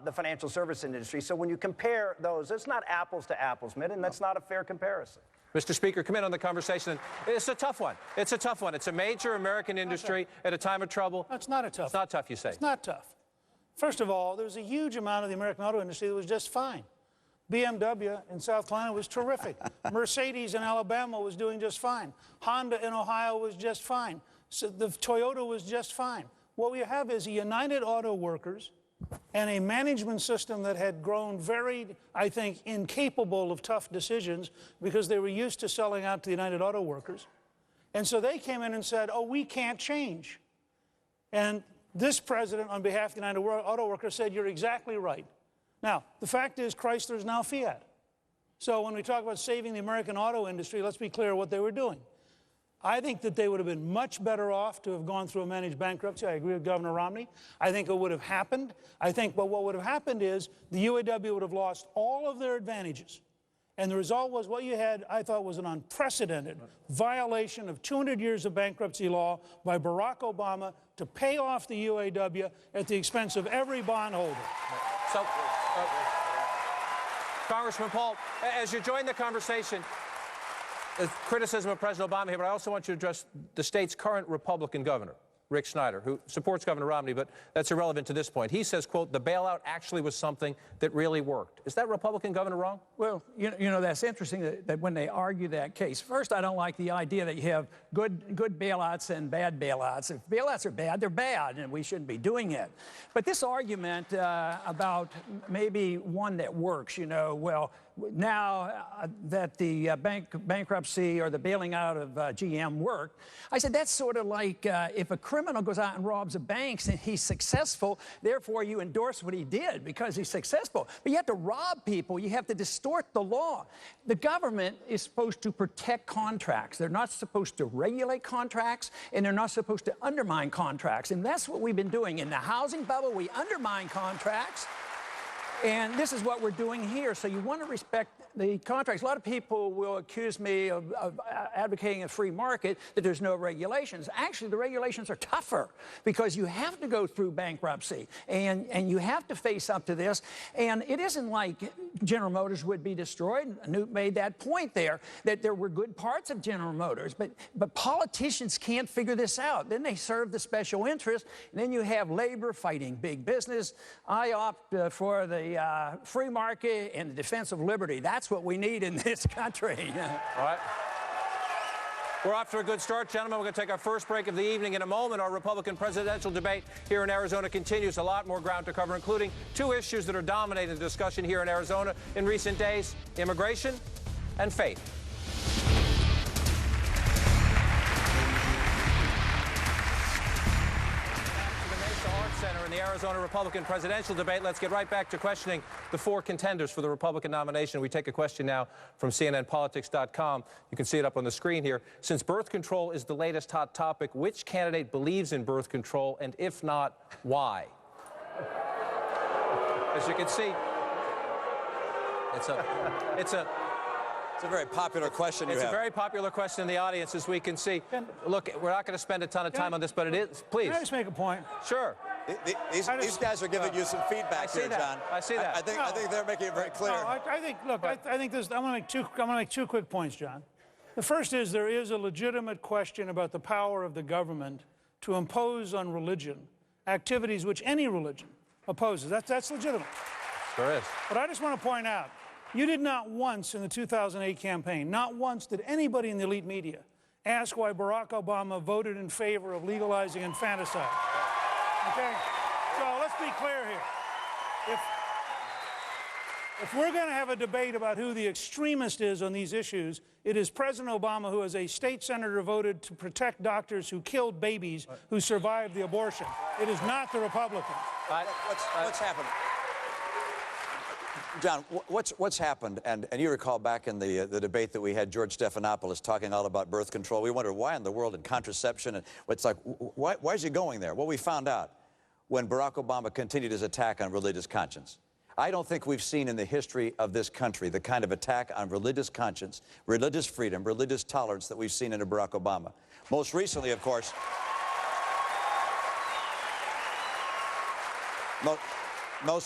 the financial service industry. So when you compare those, it's not apples to apples, Mitt, and that's not a fair comparison. Mr. Speaker, come in on the conversation. It's a tough one. It's a tough one. It's a major American industry at a time of trouble. That's not a tough. It's not tough, you say. It's not tough. First of all, there's a huge amount of the American auto industry that was just fine. BMW in South Carolina was terrific. Mercedes in Alabama was doing just fine. Honda in Ohio was just fine. So the Toyota was just fine. What we have is a united auto workers and a management system that had grown very, I think, incapable of tough decisions because they were used to selling out to the United Auto Workers. And so they came in and said, oh, we can't change. And this president, on behalf of the United Auto Workers, said, you're exactly right. Now, the fact is Chrysler's now Fiat. So when we talk about saving the American auto industry, let's be clear what they were doing. I think that they would have been much better off to have gone through a managed bankruptcy. I agree with Governor Romney. I think it would have happened. But what would have happened is the UAW would have lost all of their advantages. And the result was what you had, I thought, was an unprecedented violation of 200 years of bankruptcy law by Barack Obama to pay off the UAW at the expense of every bondholder. So, Congressman Paul, as you join the conversation, criticism of President Obama here, but I also want you to address the state's current Republican governor, Rick Snyder, who supports Governor Romney, but that's irrelevant to this point. He says, quote, the bailout actually was something that really worked. Is that Republican governor wrong? Well, you know that's interesting that when they argue that case. First, I don't like the idea that you have good bailouts and bad bailouts. If bailouts are bad, they're bad, and we shouldn't be doing it. But this argument about maybe one that works, you know, well, now that the bankruptcy or the bailing out of GM worked, I said that's sort of like if a criminal goes out and robs a bank and he's successful, therefore you endorse what he did because he's successful. But you have to rob people. You have to distort the law. The government is supposed to protect contracts. They're not supposed to regulate contracts, and they're not supposed to undermine contracts. And that's what we've been doing. In the housing bubble, we undermine contracts. And this is what we're doing here. So you want to respect the contracts. A lot of people will accuse me of advocating a free market, that there's no regulations. Actually, the regulations are tougher because you have to go through bankruptcy and you have to face up to this. And it isn't like General Motors would be destroyed. Newt made that point there, that there were good parts of General Motors, but politicians can't figure this out. Then they serve the special interest, and then you have labor fighting big business. I opt for the free market and the defense of liberty. That's what we need in this country. All right. We're off to a good start, gentlemen. We're going to take our first break of the evening. In a moment, our Republican presidential debate here in Arizona continues. A lot more ground to cover, including two issues that are dominating the discussion here in Arizona in recent days: immigration and faith. Center in the Arizona Republican presidential debate. Let's get right back to questioning the four contenders for the Republican nomination. We take a question now from CNNPolitics.com. You can see it up on the screen here. Since birth control is the latest hot topic, which candidate believes in birth control, and if not, why? As you can see, it's a very popular question. It's a very popular question in the audience, as we can see. Look, we're not going to spend a ton of time on this, but it is. Please. Can I just make a point? Sure. These guys are giving you some feedback here, John. I see that. I think they're making it very clear. No, I think. Look, I think this. I'm going to make two quick points, John. The first is there is a legitimate question about the power of the government to impose on religion activities which any religion opposes. That's legitimate. There is. But I just want to point out, you did not once in the 2008 campaign, not once did anybody in the elite media ask why Barack Obama voted in favor of legalizing infanticide. Okay? So let's be clear here. If we're going to have a debate about who the extremist is on these issues, it is President Obama, who as a state senator voted to protect doctors who killed babies who survived the abortion. It is not the Republicans. What's happened? John, what's happened, and you recall back in the debate that we had George Stephanopoulos talking all about birth control. We wondered why in the world, and contraception, and it's like, why is he going there? Well, we found out when Barack Obama continued his attack on religious conscience. I don't think we've seen in the history of this country the kind of attack on religious conscience, religious freedom, religious tolerance that we've seen in Barack Obama. Most recently, of course,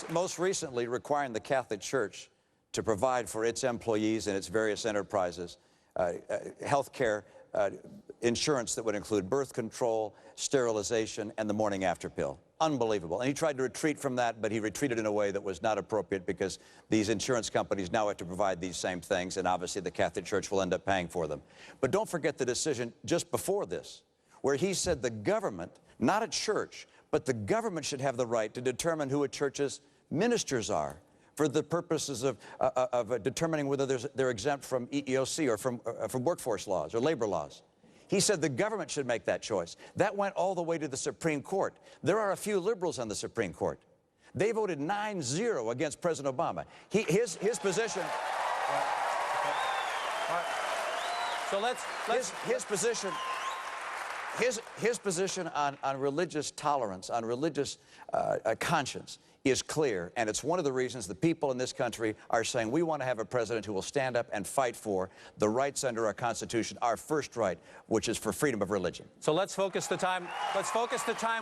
most recently requiring the Catholic Church to provide for its employees and its various enterprises health care, insurance that would include birth control, sterilization, and the morning after pill. Unbelievable. And he tried to retreat from that, but he retreated in a way that was not appropriate because these insurance companies now have to provide these same things, and obviously the Catholic Church will end up paying for them. But don't forget the decision just before this, where he said the government, not a church, but the government should have the right to determine who a church's ministers are for the purposes of determining whether they're exempt from EEOC or from workforce laws or labor laws. He said the government should make that choice. That went all the way to the Supreme Court. There are a few liberals on the Supreme Court. They voted 9-0 against President Obama. His position... All right. So let's his position on religious tolerance, on religious conscience, is clear, and it's one of the reasons the people in this country are saying we want to have a president who will stand up and fight for the rights under our Constitution, our first right, which is for freedom of religion. So let's focus the time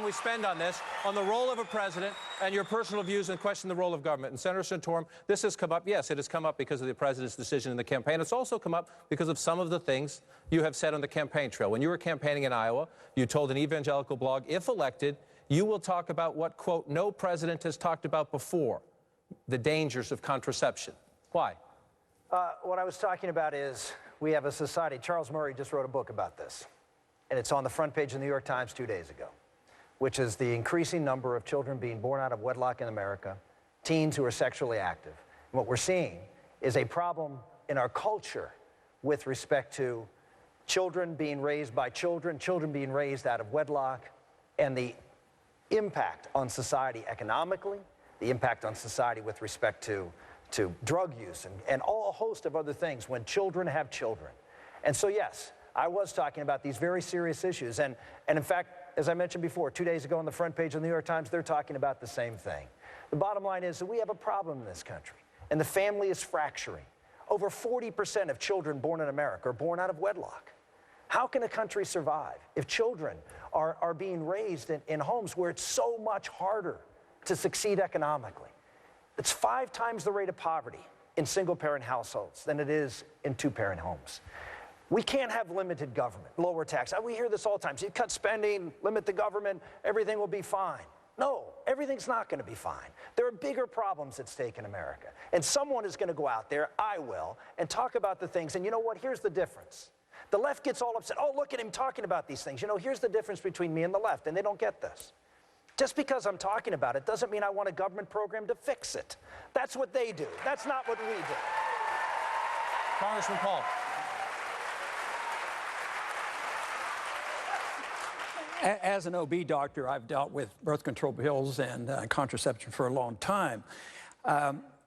we spend on this, on the role of a president and your personal views, and question the role of government. And Senator Santorum, this has come up. Yes, it has come up because of the president's decision in the campaign. It's also come up because of some of the things you have said on the campaign trail. When you were campaigning in Iowa, you told an evangelical blog, if elected, you will talk about what, quote, no president has talked about before, the dangers of contraception. Why? What I was talking about is we have a society. Charles Murray just wrote a book about this, and it's on the front page of the New York Times 2 days ago, which is the increasing number of children being born out of wedlock in America, teens who are sexually active. And what we're seeing is a problem in our culture with respect to children being raised by children, children being raised out of wedlock, and the impact on society economically, the impact on society with respect to drug use and all a host of other things when children have children. And so, yes, I was talking about these very serious issues. And in fact, as I mentioned before, 2 days ago on the front page of the New York Times, they're talking about the same thing. The bottom line is that we have a problem in this country, and the family is fracturing. Over 40% of children born in America are born out of wedlock. How can a country survive if children are being raised in homes where it's so much harder to succeed economically? It's 5 times the rate of poverty in single-parent households than it is in 2-parent homes. We can't have limited government, lower tax. We hear this all the time. So you cut spending, limit the government, everything will be fine. No, everything's not going to be fine. There are bigger problems at stake in America. And someone is going to go out there, I will, and talk about the things. And you know what? Here's the difference. The left gets all upset. Oh, look at him talking about these things. You know, here's the difference between me and the left, and they don't get this. Just because I'm talking about it doesn't mean I want a government program to fix it. That's what they do. That's not what we do. Congressman Paul. As an OB doctor, I've dealt with birth control pills and contraception for a long time.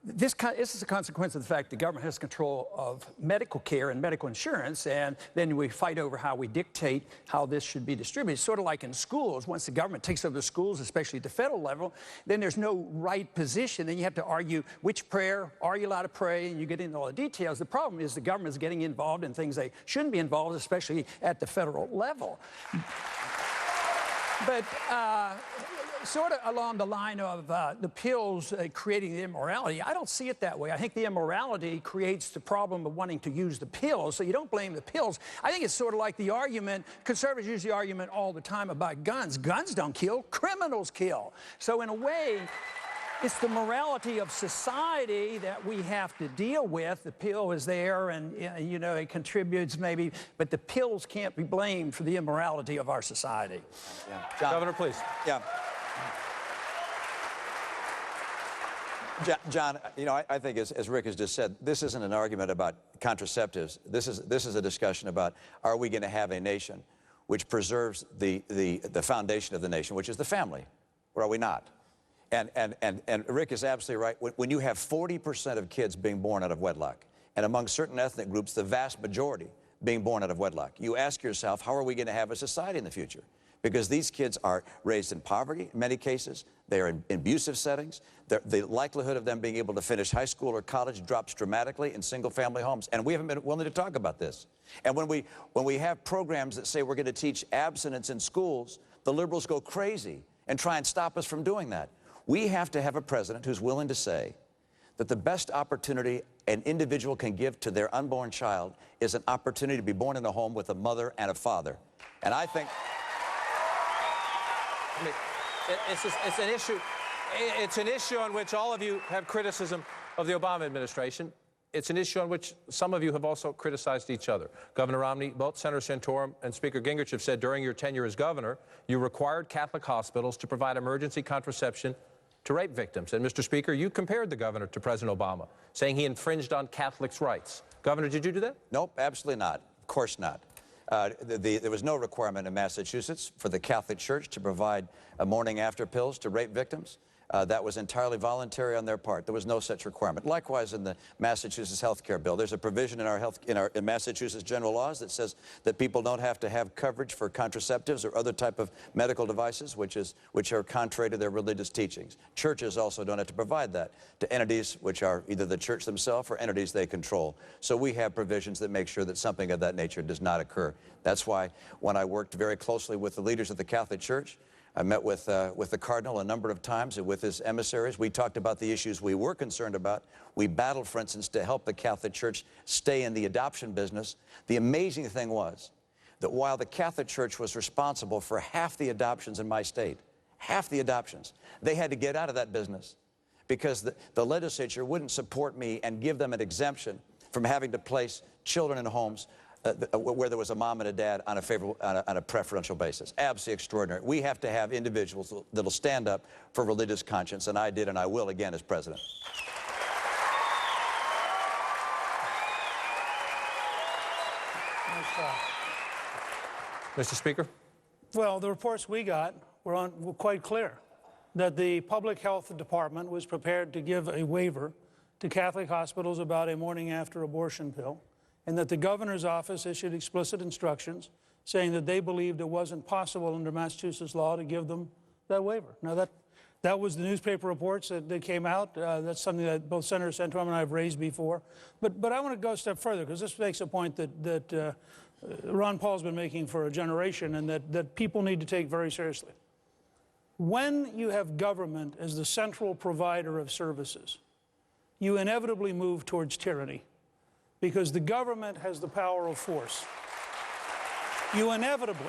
This is a consequence of the fact the government has control of medical care and medical insurance, and then we fight over how we dictate how this should be distributed. Sort of like in schools, once the government takes over the schools, especially at the federal level, then there's no right position. Then you have to argue which prayer, are you allowed to pray, and you get into all the details. The problem is the government is getting involved in things they shouldn't be involved, especially at the federal level. But sort of along the line of the pills creating the immorality, I don't see it that way. I think the immorality creates the problem of wanting to use the pills, so you don't blame the pills. I think it's sort of like the argument, conservatives use the argument all the time about guns. Guns don't kill, criminals kill. So in a way, it's the morality of society that we have to deal with. The pill is there and, you know, it contributes maybe, but the pills can't be blamed for the immorality of our society. Yeah. John, Governor, please. Yeah. John, you know, I think as Rick has just said, this isn't an argument about contraceptives. This is a discussion about, are we going to have a nation which preserves the foundation of the nation, which is the family, or are we not? And Rick is absolutely right. When you have 40% of kids being born out of wedlock, and among certain ethnic groups, the vast majority being born out of wedlock, you ask yourself, how are we going to have a society in the future? Because these kids are raised in poverty in many cases. They are in abusive settings. The likelihood of them being able to finish high school or college drops dramatically in single-family homes. And we haven't been willing to talk about this. And when we have programs that say we're going to teach abstinence in schools, the liberals go crazy and try and stop us from doing that. We have to have a president who's willing to say that the best opportunity an individual can give to their unborn child is an opportunity to be born in a home with a mother and a father. And I think... I mean, it's an issue on which all of you have criticism of the Obama administration. It's an issue on which some of you have also criticized each other. Governor Romney, both Senator Santorum and Speaker Gingrich have said during your tenure as governor, you required Catholic hospitals to provide emergency contraception to rape victims. And Mr. Speaker, you compared the governor to President Obama, saying he infringed on Catholics' rights. Governor, did you do that? Nope, absolutely not. Of course not. There was no requirement in Massachusetts for the Catholic Church to provide morning after pills to rape victims. That was entirely voluntary on their part. There was no such requirement. Likewise, in the Massachusetts health care bill, there's a provision in Massachusetts general laws that says that people don't have to have coverage for contraceptives or other type of medical devices which are contrary to their religious teachings. Churches also don't have to provide that to entities which are either the church themselves or entities they control. So we have provisions that make sure that something of that nature does not occur. That's why when I worked very closely with the leaders of the Catholic Church, I met with the Cardinal a number of times and with his emissaries. We talked about the issues we were concerned about. We battled, for instance, to help the Catholic Church stay in the adoption business. The amazing thing was that while the Catholic Church was responsible for half the adoptions in my state, half the adoptions, they had to get out of that business because the legislature wouldn't support me and give them an exemption from having to place children in homes where there was a mom and a dad on a preferential basis. Absolutely extraordinary. We have to have individuals that'll stand up for religious conscience, and I did, and I will again as president. Mr. Speaker? Well, the reports we got were quite clear that the Public Health Department was prepared to give a waiver to Catholic hospitals about a morning after abortion pill, and that the governor's office issued explicit instructions saying that they believed it wasn't possible under Massachusetts law to give them that waiver. Now, that was the newspaper reports that came out. That's something that both Senator Santorum and I have raised before. But I want to go a step further, because this makes a point that Ron Paul's been making for a generation, and that people need to take very seriously. When you have government as the central provider of services, you inevitably move towards tyranny, because the government has the power of force. You inevitably,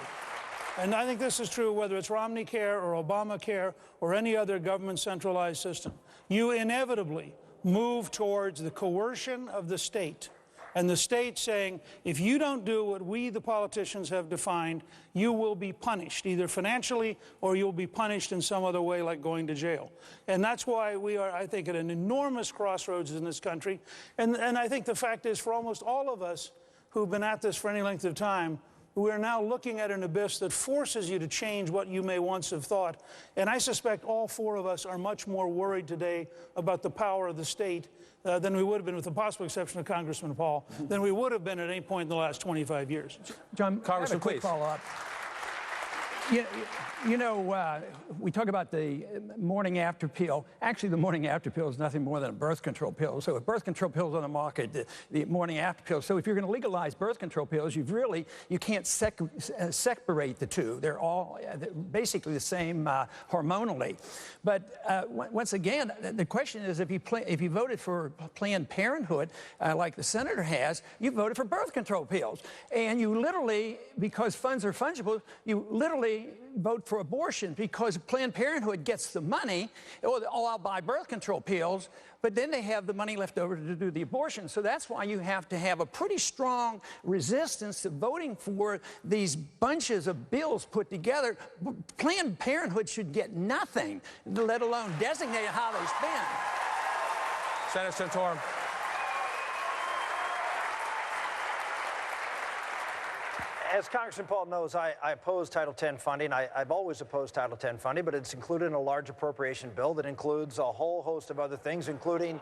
and I think this is true whether it's Romney Care or Obamacare or any other government centralized system, you inevitably move towards the coercion of the state, and the state saying, if you don't do what we, the politicians, have defined, you will be punished, either financially or you'll be punished in some other way, like going to jail. And that's why we are, I think, at an enormous crossroads in this country. And I think the fact is, for almost all of us who've been at this for any length of time, we are now looking at an abyss that forces you to change what you may once have thought. And I suspect all four of us are much more worried today about the power of the state than we would have been, with the possible exception of Congressman Paul, than we would have been at any point in the last 25 years. John, Congressman, I have a quick please. follow-up. We talk about the morning after pill. Actually, the morning after pill is nothing more than a birth control pill. So if birth control pills on the market, the morning after pill. So if you're going to legalize birth control pills, you can't separate the two. They're all basically the same hormonally. But once again, the question is, if you voted for Planned Parenthood, like the senator has, you voted for birth control pills. And you literally, because funds are fungible, you literally vote for abortion, because Planned Parenthood gets the money. Oh, I'll buy birth control pills, but then they have the money left over to do the abortion. So that's why you have to have a pretty strong resistance to voting for these bunches of bills put together. Planned Parenthood should get nothing, let alone designate how they spend. Senator Santorum. As Congressman Paul knows, I oppose Title X funding. I've always opposed Title X funding, but it's included in a large appropriation bill that includes a whole host of other things, including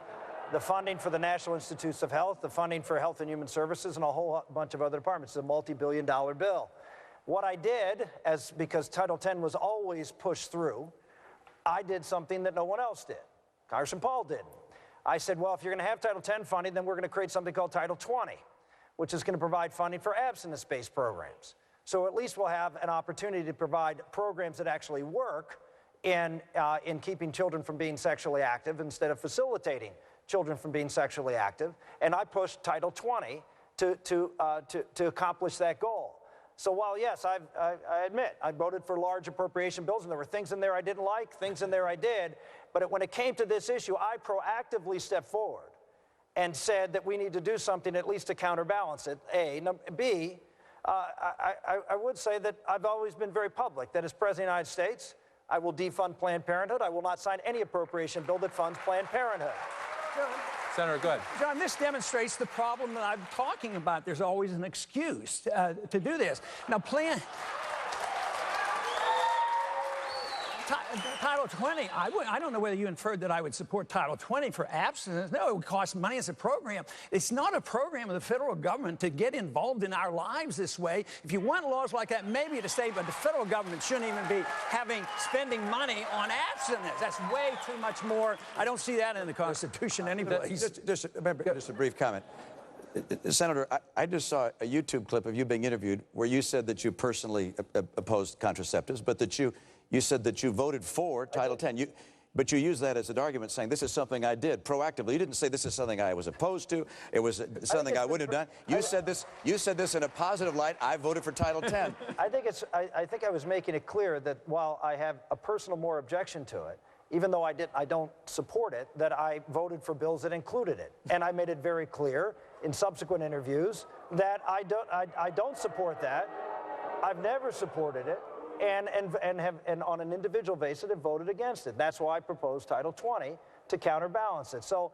the funding for the National Institutes of Health, the funding for Health and Human Services, and a whole bunch of other departments. It's a multi-billion-dollar bill. What I did, because Title X was always pushed through, I did something that no one else did. Congressman Paul did. I said, well, if you're going to have Title X funding, then we're going to create something called Title 20. Which is going to provide funding for abstinence-based programs. So at least we'll have an opportunity to provide programs that actually work in keeping children from being sexually active instead of facilitating children from being sexually active. And I pushed Title 20 to accomplish that goal. So while, yes, I admit, I voted for large appropriation bills, and there were things in there I didn't like, things in there I did, but when it came to this issue, I proactively stepped forward and said that we need to do something at least to counterbalance it, A. B, I would say that I've always been very public, that as President of the United States, I will defund Planned Parenthood. I will not sign any appropriation bill that funds Planned Parenthood. Senator, go ahead. John, this demonstrates the problem that I'm talking about. There's always an excuse to do this. Now, Title 20, I don't know whether you inferred that I would support Title 20 for abstinence. No, it would cost money as a program. It's not a program of the federal government to get involved in our lives this way. If you want laws like that, maybe to say, but the federal government shouldn't even be spending money on abstinence. That's way too much more. I don't see that in the Constitution anyplace. Just a brief comment. Senator, I just saw a YouTube clip of you being interviewed where you said that you personally opposed contraceptives, but that you said that you voted for Title X. But you used that as an argument saying this is something I did proactively. You didn't say this is something I was opposed to. It was something I wouldn't have done. You said this in a positive light. I voted for Title X. I think I was making it clear that while I have a personal more objection to it, even though I don't support it, that I voted for bills that included it. And I made it very clear in subsequent interviews that I don't support that. I've never supported it, and on an individual basis have voted against it. That's why I proposed Title 20 to counterbalance it. So,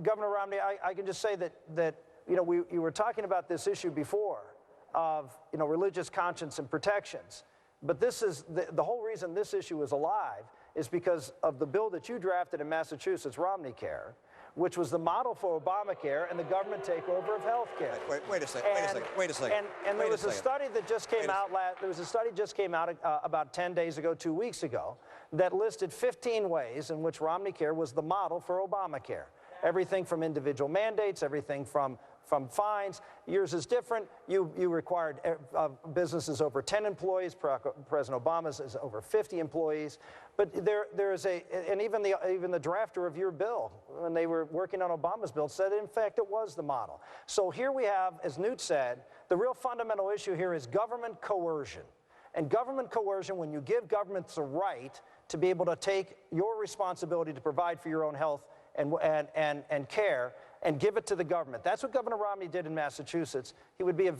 Governor Romney, I can just say that you were talking about this issue before of religious conscience and protections. But this is the whole reason this issue is alive is because of the bill that you drafted in Massachusetts, Romney Care, which was the model for Obamacare and the government takeover of health care. Wait a second. And there was a study that just came out about 10 days ago, 2 weeks ago, that listed 15 ways in which Romney Care was the model for Obamacare. Everything from individual mandates, everything from fines. Yours is different. You required businesses over 10 employees. President Obama's is over 50 employees. But there is and even the drafter of your bill, when they were working on Obama's bill, said in fact it was the model. So here we have, as Newt said, the real fundamental issue here is government coercion. And government coercion, when you give governments the right to be able to take your responsibility to provide for your own health and care, and give it to the government. That's what Governor Romney did in Massachusetts. He would be a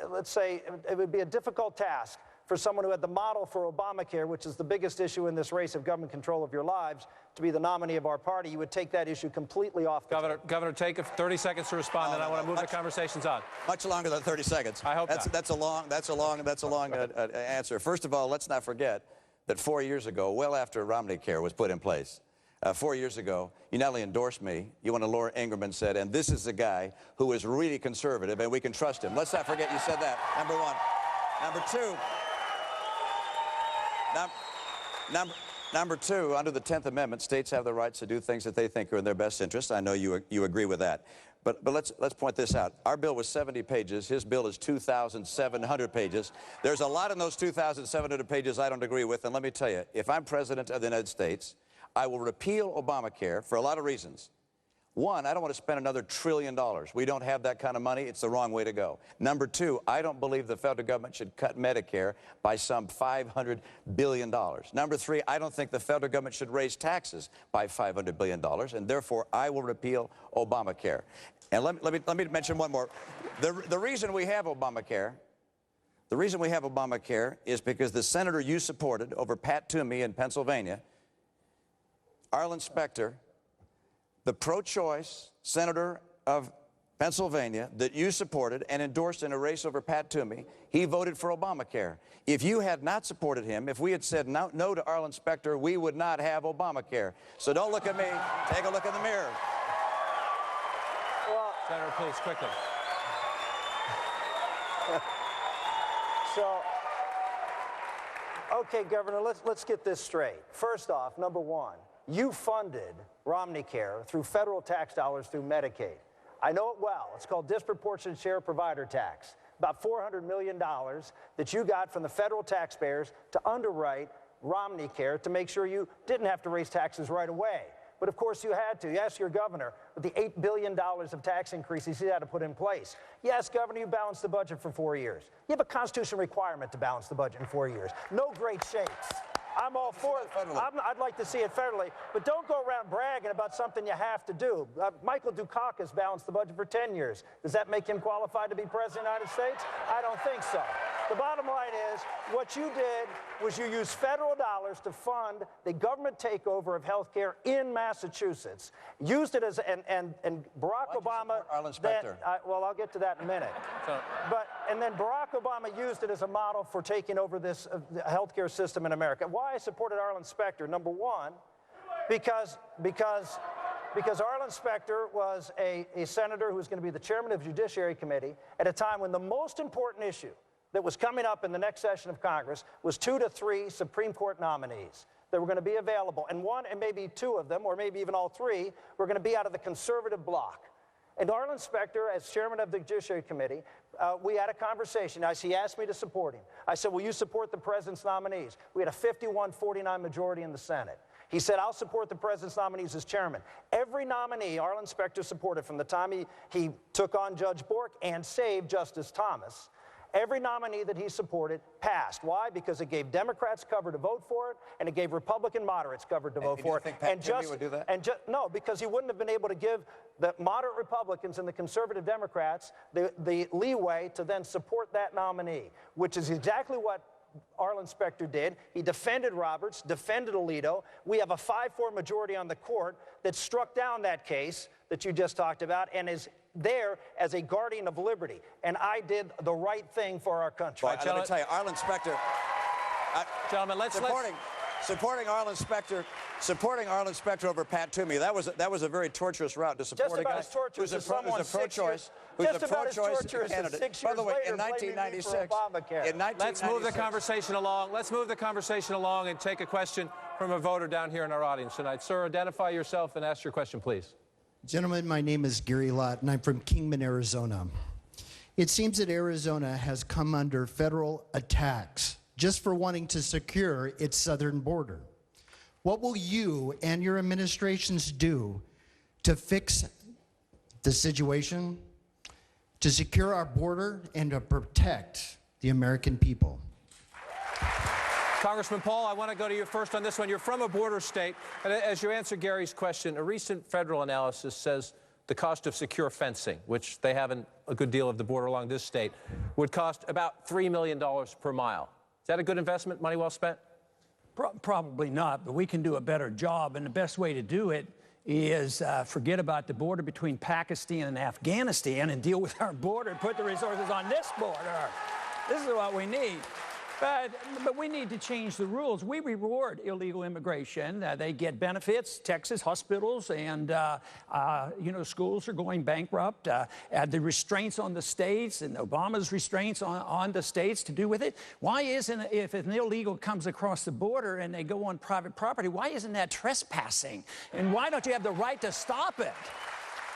let's say, it would be a difficult task for someone who had the model for Obamacare, which is the biggest issue in this race of government control of your lives, to be the nominee of our party. You would take that issue completely off the table. Governor, take 30 seconds to respond, and I want to move the conversations on. Much longer than 30 seconds. I hope that's a long answer. First of all, let's not forget that 4 years ago, well after Romney Care was put in place, 4 years ago, you not only endorsed me, you went to Laura Ingraham said, and this is the guy who is really conservative and we can trust him. Let's not forget you said that, number one. Number two, under the 10th Amendment, states have the rights to do things that they think are in their best interest. I know you agree with that. But let's point this out. Our bill was 70 pages. His bill is 2,700 pages. There's a lot in those 2,700 pages I don't agree with. And let me tell you, if I'm president of the United States, I will repeal Obamacare for a lot of reasons. One, I don't want to spend another $1 trillion. We don't have that kind of money. It's the wrong way to go. Number two, I don't believe the federal government should cut Medicare by some $500 billion. Number three, I don't think the federal government should raise taxes by $500 billion, and therefore I will repeal Obamacare. And let me mention one more. The reason we have Obamacare is because the senator you supported over Pat Toomey in Pennsylvania, Arlen Specter, the pro-choice senator of Pennsylvania that you supported and endorsed in a race over Pat Toomey, he voted for Obamacare. If you had not supported him, if we had said no to Arlen Specter, we would not have Obamacare. So don't look at me. Take a look in the mirror. Well, Senator, please, quickly. So, okay, Governor, let's get this straight. First off, number one, you funded Romney Care through federal tax dollars through Medicaid. I know it well. It's called disproportionate share provider tax. About $400 million that you got from the federal taxpayers to underwrite Romney Care to make sure you didn't have to raise taxes right away. But of course you had to. Yes, your governor, with the $8 billion of tax increases he had to put in place. Yes, Governor, you balanced the budget for 4 years. You have a constitutional requirement to balance the budget in 4 years. No great shakes. I'm all for it. I'd like to see it federally, but don't go around bragging about something you have to do. Michael Dukakis balanced the budget for 10 years. Does that make him qualified to be president of the United States? I don't think so. The bottom line is, what you did was you used federal dollars to fund the government takeover of health care in Massachusetts. Used it as, and Barack Obama... Arlen Specter? Well, I'll get to that in a minute. And then Barack Obama used it as a model for taking over this health care system in America. Why I supported Arlen Specter, number one, because Arlen Specter was a senator who was going to be the chairman of the Judiciary Committee at a time when the most important issue that was coming up in the next session of Congress was 2 to 3 Supreme Court nominees that were going to be available. And one, and maybe 2 of them, or maybe even all 3, were going to be out of the conservative bloc. And Arlen Specter, as chairman of the Judiciary Committee, we had a conversation. He asked me to support him. I said, will you support the president's nominees? We had a 51-49 majority in the Senate. He said, I'll support the president's nominees as chairman. Every nominee Arlen Specter supported from the time he took on Judge Bork and saved Justice Thomas, every nominee that he supported passed. Why? Because it gave Democrats cover to vote for it, and it gave Republican moderates cover to vote for it. Think Pat Toomey would do that? No, because he wouldn't have been able to give the moderate Republicans and the conservative Democrats the leeway to then support that nominee, which is exactly what Arlen Specter did. He defended Roberts, defended Alito. We have a 5-4 majority on the court that struck down that case that you just talked about and is there as a guardian of liberty. And I did the right thing for our country. Well, let me tell you, Arlen Specter... Gentlemen, supporting Arlen Specter over Pat Toomey, that was a very torturous route to support a guy who's a pro-choice candidate. By the way, in 1996, let's move the conversation along. Let's move the conversation along and take a question from a voter down here in our audience tonight. Sir, identify yourself and ask your question, please. Gentlemen, my name is Gary Lott, and I'm from Kingman, Arizona. It seems that Arizona has come under federal attacks just for wanting to secure its southern border. What will you and your administrations do to fix the situation, to secure our border, and to protect the American people? Congressman Paul, I want to go to you first on this one. You're from a border state, and as you answer Gary's question, a recent federal analysis says the cost of secure fencing, which they have in a good deal of the border along this state, would cost about $3 million per mile. Is that a good investment, money well spent? Probably not, but we can do a better job, and the best way to do it is forget about the border between Pakistan and Afghanistan and deal with our border and put the resources on this border. This is what we need. But we need to change the rules. We reward illegal immigration. They get benefits. Texas hospitals and schools are going bankrupt. The restraints on the states and Obama's restraints on the states to do with it. Why isn't, if an illegal comes across the border and they go on private property, why isn't that trespassing? And why don't you have the right to stop it?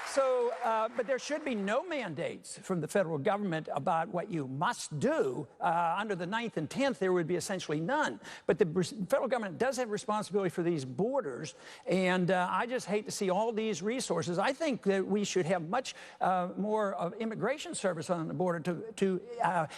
So, but there should be no mandates from the federal government about what you must do. Under the 9th and 10th, there would be essentially none. But the federal government does have responsibility for these borders, and I just hate to see all these resources. I think that we should have much more of immigration service on the border to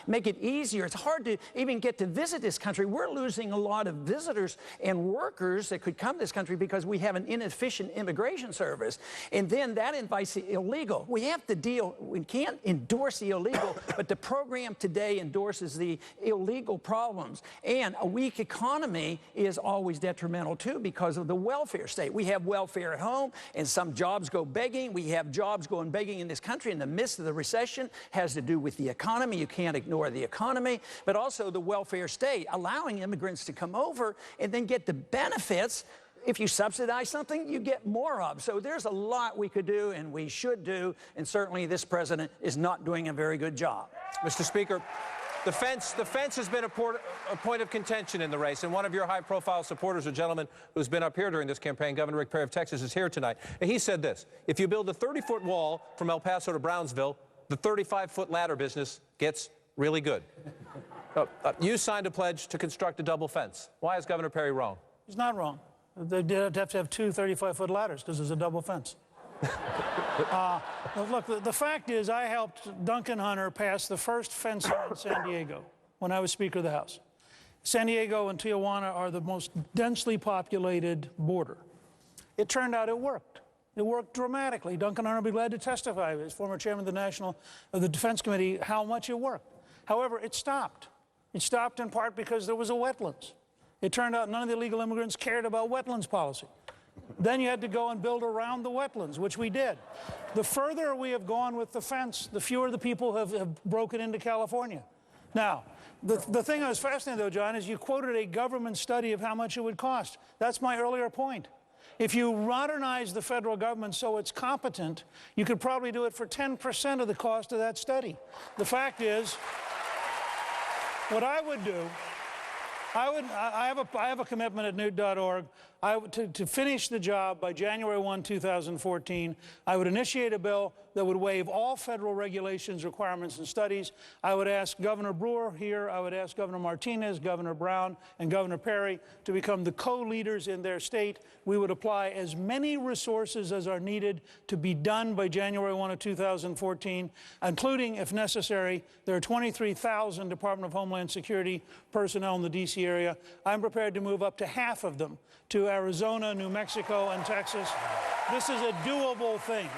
make it easier. It's hard to even get to visit this country. We're losing a lot of visitors and workers that could come to this country because we have an inefficient immigration service. And then that invites the illegal. We have to deal, we can't endorse the illegal, but the program today endorses the illegal problems. And a weak economy is always detrimental too because of the welfare state. We have welfare at home and some jobs go begging. We have jobs going begging in this country in the midst of the recession. Has to do with the economy. You can't ignore the economy, but also the welfare state, allowing immigrants to come over and then get the benefits. If you subsidize something, you get more of. So there's a lot we could do and we should do, and certainly this president is not doing a very good job. Mr. Speaker, the fence has been a point of contention in the race, and one of your high-profile supporters, a gentleman who's been up here during this campaign, Governor Rick Perry of Texas, is here tonight. And he said this: if you build a 30-foot wall from El Paso to Brownsville, the 35-foot ladder business gets really good. You signed a pledge to construct a double fence. Why is Governor Perry wrong? He's not wrong. They'd have to have 2 35-foot ladders because there's a double fence. Look, the fact is I helped Duncan Hunter pass the first fence in San Diego when I was Speaker of the House. San Diego and Tijuana are the most densely populated border. It turned out it worked. It worked dramatically. Duncan Hunter will be glad to testify, as former chairman of the Defense Committee, how much it worked. However, it stopped. It stopped in part because there was a wetlands. It turned out none of the illegal immigrants cared about wetlands policy. Then you had to go and build around the wetlands, which we did. The further we have gone with the fence, the fewer the people have broken into California. Now, the thing I was fascinated, though, John, is you quoted a government study of how much it would cost. That's my earlier point. If you modernize the federal government so it's competent, you could probably do it for 10% of the cost of that study. The fact is, what I would do, I have a commitment at newt.org to finish the job by January 1, 2014. I would initiate a bill that would waive all federal regulations, requirements, and studies. I would ask Governor Brewer here, I would ask Governor Martinez, Governor Brown, and Governor Perry to become the co-leaders in their state. We would apply as many resources as are needed to be done by January 1 of 2014, including, if necessary, there are 23,000 Department of Homeland Security personnel in the D.C. area. I'm prepared to move up to half of them to Arizona, New Mexico, and Texas. This is a doable thing.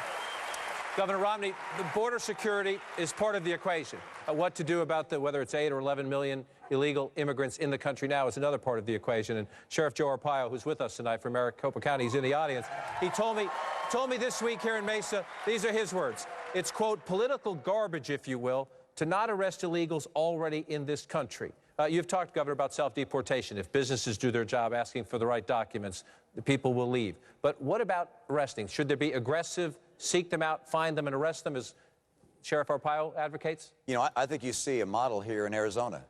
Governor Romney, the border security is part of the equation. What to do about whether it's 8 or 11 million illegal immigrants in the country now is another part of the equation. And Sheriff Joe Arpaio, who's with us tonight from Maricopa County, he's in the audience. He told me this week here in Mesa, these are his words. It's, quote, political garbage, if you will, to not arrest illegals already in this country. You've talked, Governor, about self-deportation. If businesses do their job asking for the right documents, the people will leave. But what about arresting? Should there be aggressive, seek them out, find them, and arrest them, as Sheriff Arpaio advocates? You know, I think you see a model here in Arizona.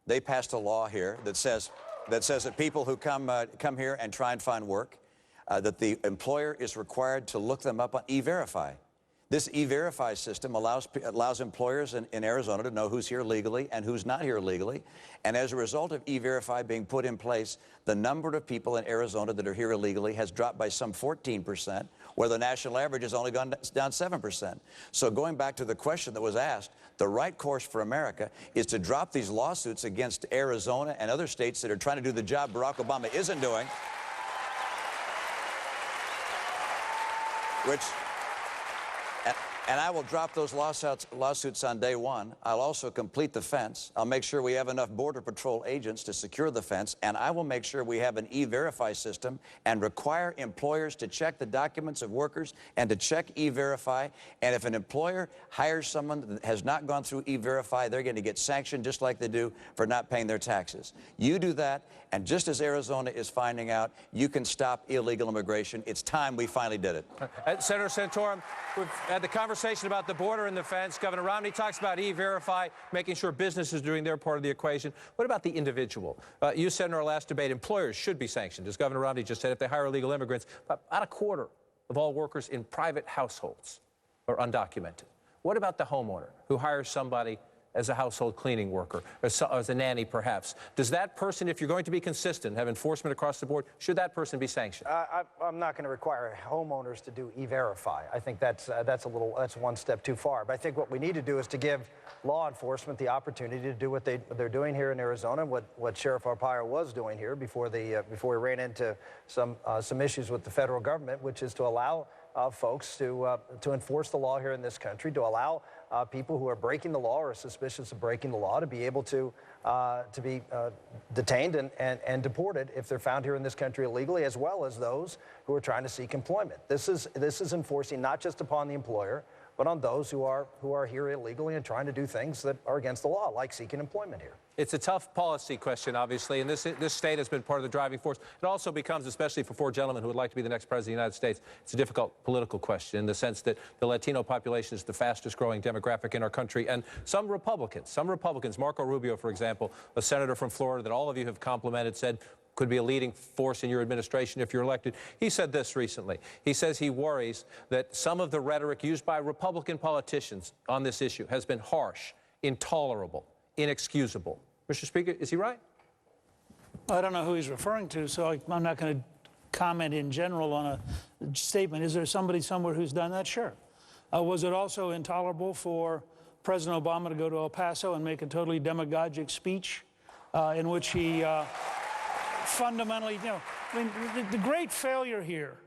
They passed a law here that says that people who come here and try and find work, that the employer is required to look them up on E-Verify. This E-Verify system allows employers in Arizona to know who's here legally and who's not here legally. And as a result of E-Verify being put in place, the number of people in Arizona that are here illegally has dropped by some 14%, where the national average has only gone down 7%. So going back to the question that was asked, the right course for America is to drop these lawsuits against Arizona and other states that are trying to do the job Barack Obama isn't doing, and I will drop those lawsuits on day one. I'll also complete the fence. I'll make sure we have enough Border Patrol agents to secure the fence, and I will make sure we have an E-Verify system and require employers to check the documents of workers and to check E-Verify. And if an employer hires someone that has not gone through E-Verify, they're going to get sanctioned just like they do for not paying their taxes. You do that, and just as Arizona is finding out, you can stop illegal immigration. It's time we finally did it. Senator Santorum, we've had the conversation about the border and the fence. Governor Romney talks about E-Verify, making sure businesses are doing their part of the equation. What about the individual? You said in our last debate, employers should be sanctioned. As Governor Romney just said, if they hire illegal immigrants, about a quarter of all workers in private households are undocumented. What about the homeowner who hires somebody as a household cleaning worker, or as a nanny, perhaps? Does that person, if you're going to be consistent, have enforcement across the board, should that person be sanctioned? I'm not going to require homeowners to do E-Verify. I think that's one step too far. But I think what we need to do is to give law enforcement the opportunity to do what they're doing here in Arizona, what Sheriff Arpaio was doing here before we ran into some issues with the federal government, which is to allow folks to enforce the law here in this country, to allow people who are breaking the law or are suspicious of breaking the law to be able to be detained and deported if they're found here in this country illegally, as well as those who are trying to seek employment. This is enforcing not just upon the employer, but on those who are here illegally and trying to do things that are against the law, like seeking employment here. It's a tough policy question, obviously, and this state has been part of the driving force. It also becomes, especially for four gentlemen who would like to be the next president of the United States, it's a difficult political question in the sense that the Latino population is the fastest growing demographic in our country, and some Republicans, Marco Rubio, for example, a senator from Florida that all of you have complimented, said could be a leading force in your administration if you're elected. He said this recently. He says he worries that some of the rhetoric used by Republican politicians on this issue has been harsh, intolerable, inexcusable. Mr. Speaker, is he right? I don't know who he's referring to, so I'm not going to comment in general on a statement. Is there somebody somewhere who's done that? Sure. Was it also intolerable for President Obama to go to El Paso and make a totally demagogic speech in which he fundamentally, I mean, the great failure here,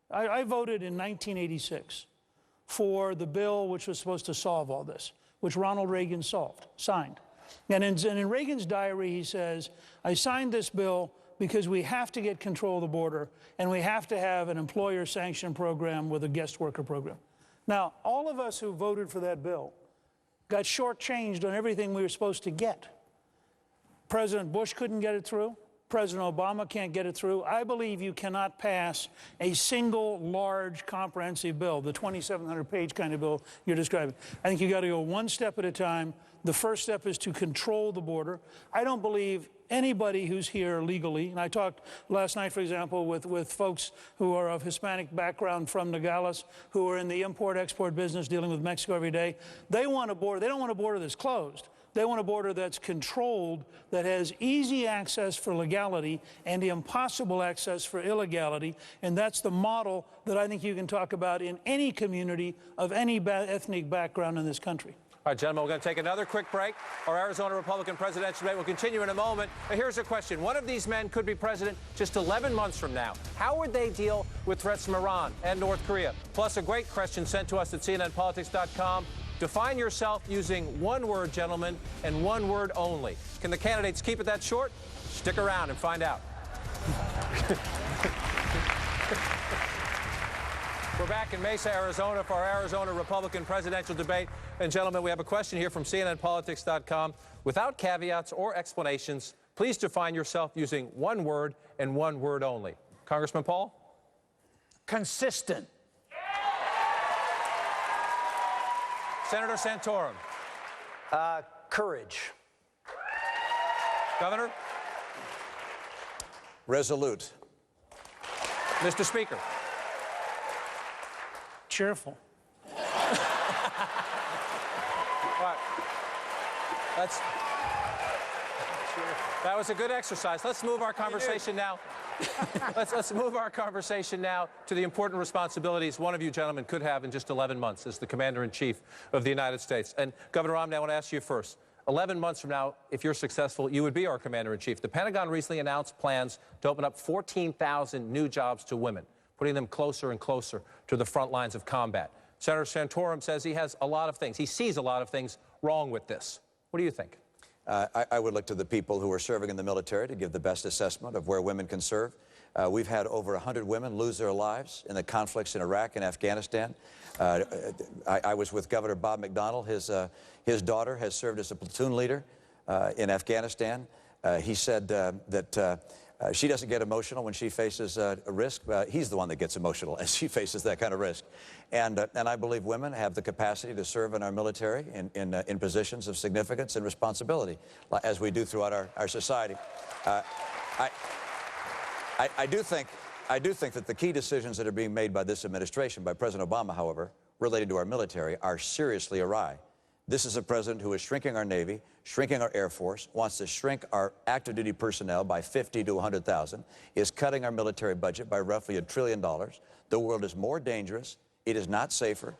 I voted in 1986 for the bill which was supposed to solve all this, which Ronald Reagan signed. And in Reagan's diary, he says, I signed this bill because we have to get control of the border, and we have to have an employer sanction program with a guest worker program. Now, all of us who voted for that bill got shortchanged on everything we were supposed to get. President Bush couldn't get it through. President Obama can't get it through. I believe you cannot pass a single large comprehensive bill, the 2,700-page kind of bill you're describing. I think you got to go one step at a time. The first step is to control the border. I don't believe anybody who's here legally, and I talked last night, for example, with folks who are of Hispanic background from Nogales, who are in the import-export business dealing with Mexico every day. They want a border. They don't want a border that's closed. They want a border that's controlled, that has easy access for legality and impossible access for illegality. And that's the model that I think you can talk about in any community of any ethnic background in this country. All right, gentlemen, we're going to take another quick break. Our Arizona Republican presidential debate will continue in a moment. Here's a question. One of these men could be president just 11 months from now. How would they deal with threats from Iran and North Korea? Plus, a great question sent to us at CNNPolitics.com. Define yourself using one word, gentlemen, and one word only. Can the candidates keep it that short? Stick around and find out. We're back in Mesa, Arizona for our Arizona Republican presidential debate. And gentlemen, we have a question here from CNNPolitics.com. Without caveats or explanations, please define yourself using one word and one word only. Congressman Paul? Consistent. Senator Santorum? Courage. Governor? Resolute. Mr. Speaker? Cheerful. All right. That was a good exercise. Let's move our conversation now. Let's move our conversation now to the important responsibilities one of you gentlemen could have in just 11 months as the Commander-in-Chief of the United States. And Governor Romney, I want to ask you first. 11 months from now, if you're successful, you would be our Commander-in-Chief. The Pentagon recently announced plans to open up 14,000 new jobs to women, putting them closer and closer to the front lines of combat. Senator Santorum says he has a lot of things. He sees a lot of things wrong with this. What do you think? I would look to the people who are serving in the military to give the best assessment of where women can serve. We've had over 100 women lose their lives in the conflicts in Iraq and Afghanistan. I was with Governor Bob McDonnell. His daughter has served as a platoon leader in Afghanistan. He said that she doesn't get emotional when she faces a risk. He's the one that gets emotional as she faces that kind of risk. And I believe women have the capacity to serve in our military in positions of significance and responsibility, as we do throughout our society. I do think that the key decisions that are being made by this administration, by President Obama, however, related to our military, are seriously awry. This is a president who is shrinking our Navy, shrinking our Air Force, wants to shrink our active duty personnel by 50 to 100,000, is cutting our military budget by roughly $1 trillion. The world is more dangerous. It is not safer.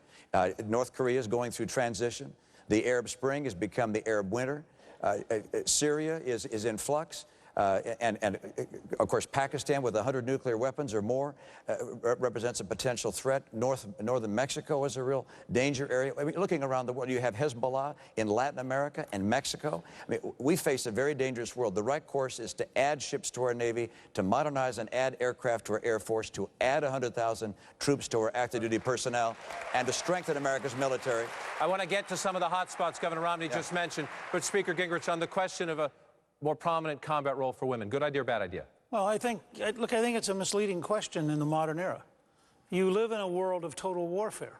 North Korea is going through transition. The Arab Spring has become the Arab winter. Syria is in flux. And of course, Pakistan with 100 nuclear weapons or more represents a potential threat. Northern Mexico is a real danger area. I mean, looking around the world, you have Hezbollah in Latin America and Mexico. I mean, we face a very dangerous world. The right course is to add ships to our Navy, to modernize and add aircraft to our Air Force, to add 100,000 troops to our active duty personnel, and to strengthen America's military. I want to get to some of the hot spots Governor Romney just mentioned, but Speaker Gingrich, on the question of a more prominent combat role for women. Good idea or bad idea? Well, I think it's a misleading question in the modern era. You live in a world of total warfare.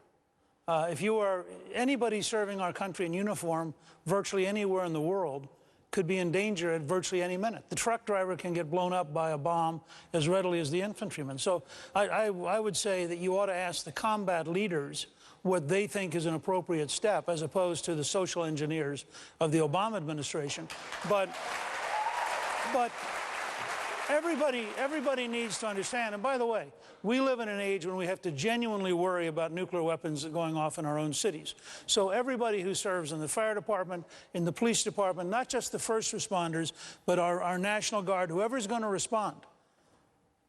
If you are anybody serving our country in uniform, virtually anywhere in the world, could be in danger at virtually any minute. The truck driver can get blown up by a bomb as readily as the infantryman. So I would say that you ought to ask the combat leaders what they think is an appropriate step, as opposed to the social engineers of the Obama administration. But everybody needs to understand, and by the way, we live in an age when we have to genuinely worry about nuclear weapons going off in our own cities. So everybody who serves in the fire department, in the police department, not just the first responders, but our National Guard, whoever's going to respond,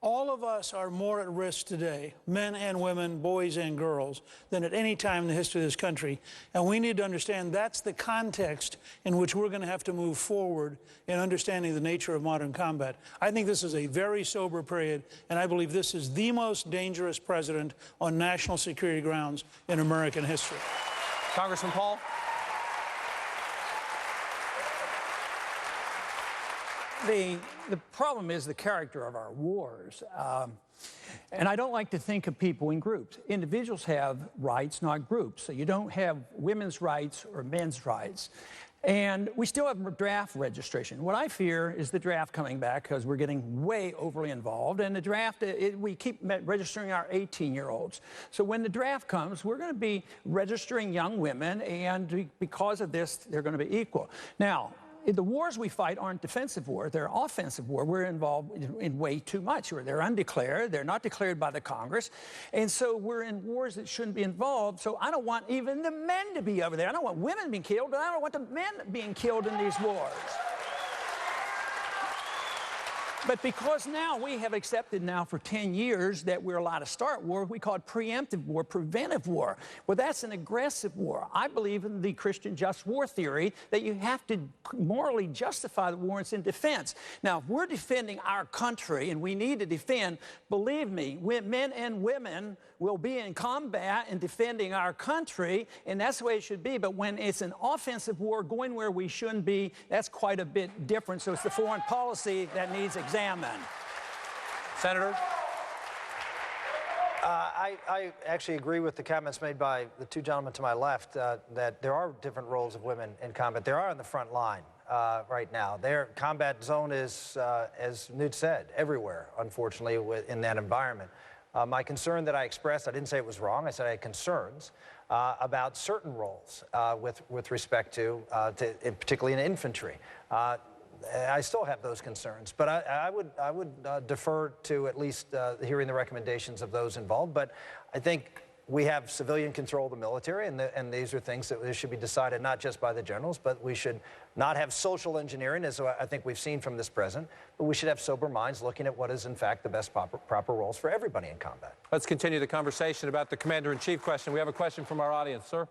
All of us are more at risk today, men and women, boys and girls, than at any time in the history of this country. And we need to understand that's the context in which we're going to have to move forward in understanding the nature of modern combat. I think this is a very sober period, and I believe this is the most dangerous president on national security grounds in American history. Congressman Paul? The problem is the character of our wars. And I don't like to think of people in groups. Individuals have rights, not groups. So you don't have women's rights or men's rights. And we still have draft registration. What I fear is the draft coming back because we're getting way overly involved. And the draft, we keep registering our 18-year-olds. So when the draft comes, we're going to be registering young women. And because of this, they're going to be equal. Now, the wars we fight aren't defensive wars, they're offensive war. We're involved in way too much. They're undeclared, they're not declared by the Congress, and so we're in wars that shouldn't be involved. So I don't want even the men to be over there. I don't want women being killed, but I don't want the men being killed in these wars. But because now we have accepted now for 10 years that we're allowed to start war, we call it preemptive war, preventive war. Well, that's an aggressive war. I believe in the Christian just war theory that you have to morally justify the war in defense. Now, if we're defending our country and we need to defend, believe me, men and women will be in combat and defending our country, and that's the way it should be. But when it's an offensive war going where we shouldn't be, that's quite a bit different. So it's the foreign policy that needs examined. Senator? I actually agree with the comments made by the two gentlemen to my left that there are different roles of women in combat. They are on the front line right now. Their combat zone is, as Newt said, everywhere, unfortunately, in that environment. My concern that I expressed, I didn't say it was wrong, I said I had concerns about certain roles with respect to particularly in infantry. I still have those concerns, but I would defer to at least hearing the recommendations of those involved. But I think we have civilian control of the military, and these are things that should be decided not just by the generals, but we should not have social engineering, as I think we've seen from this president, but we should have sober minds looking at what is, in fact, the best proper roles for everybody in combat. Let's continue the conversation about the Commander-in-Chief question. We have a question from our audience, sir.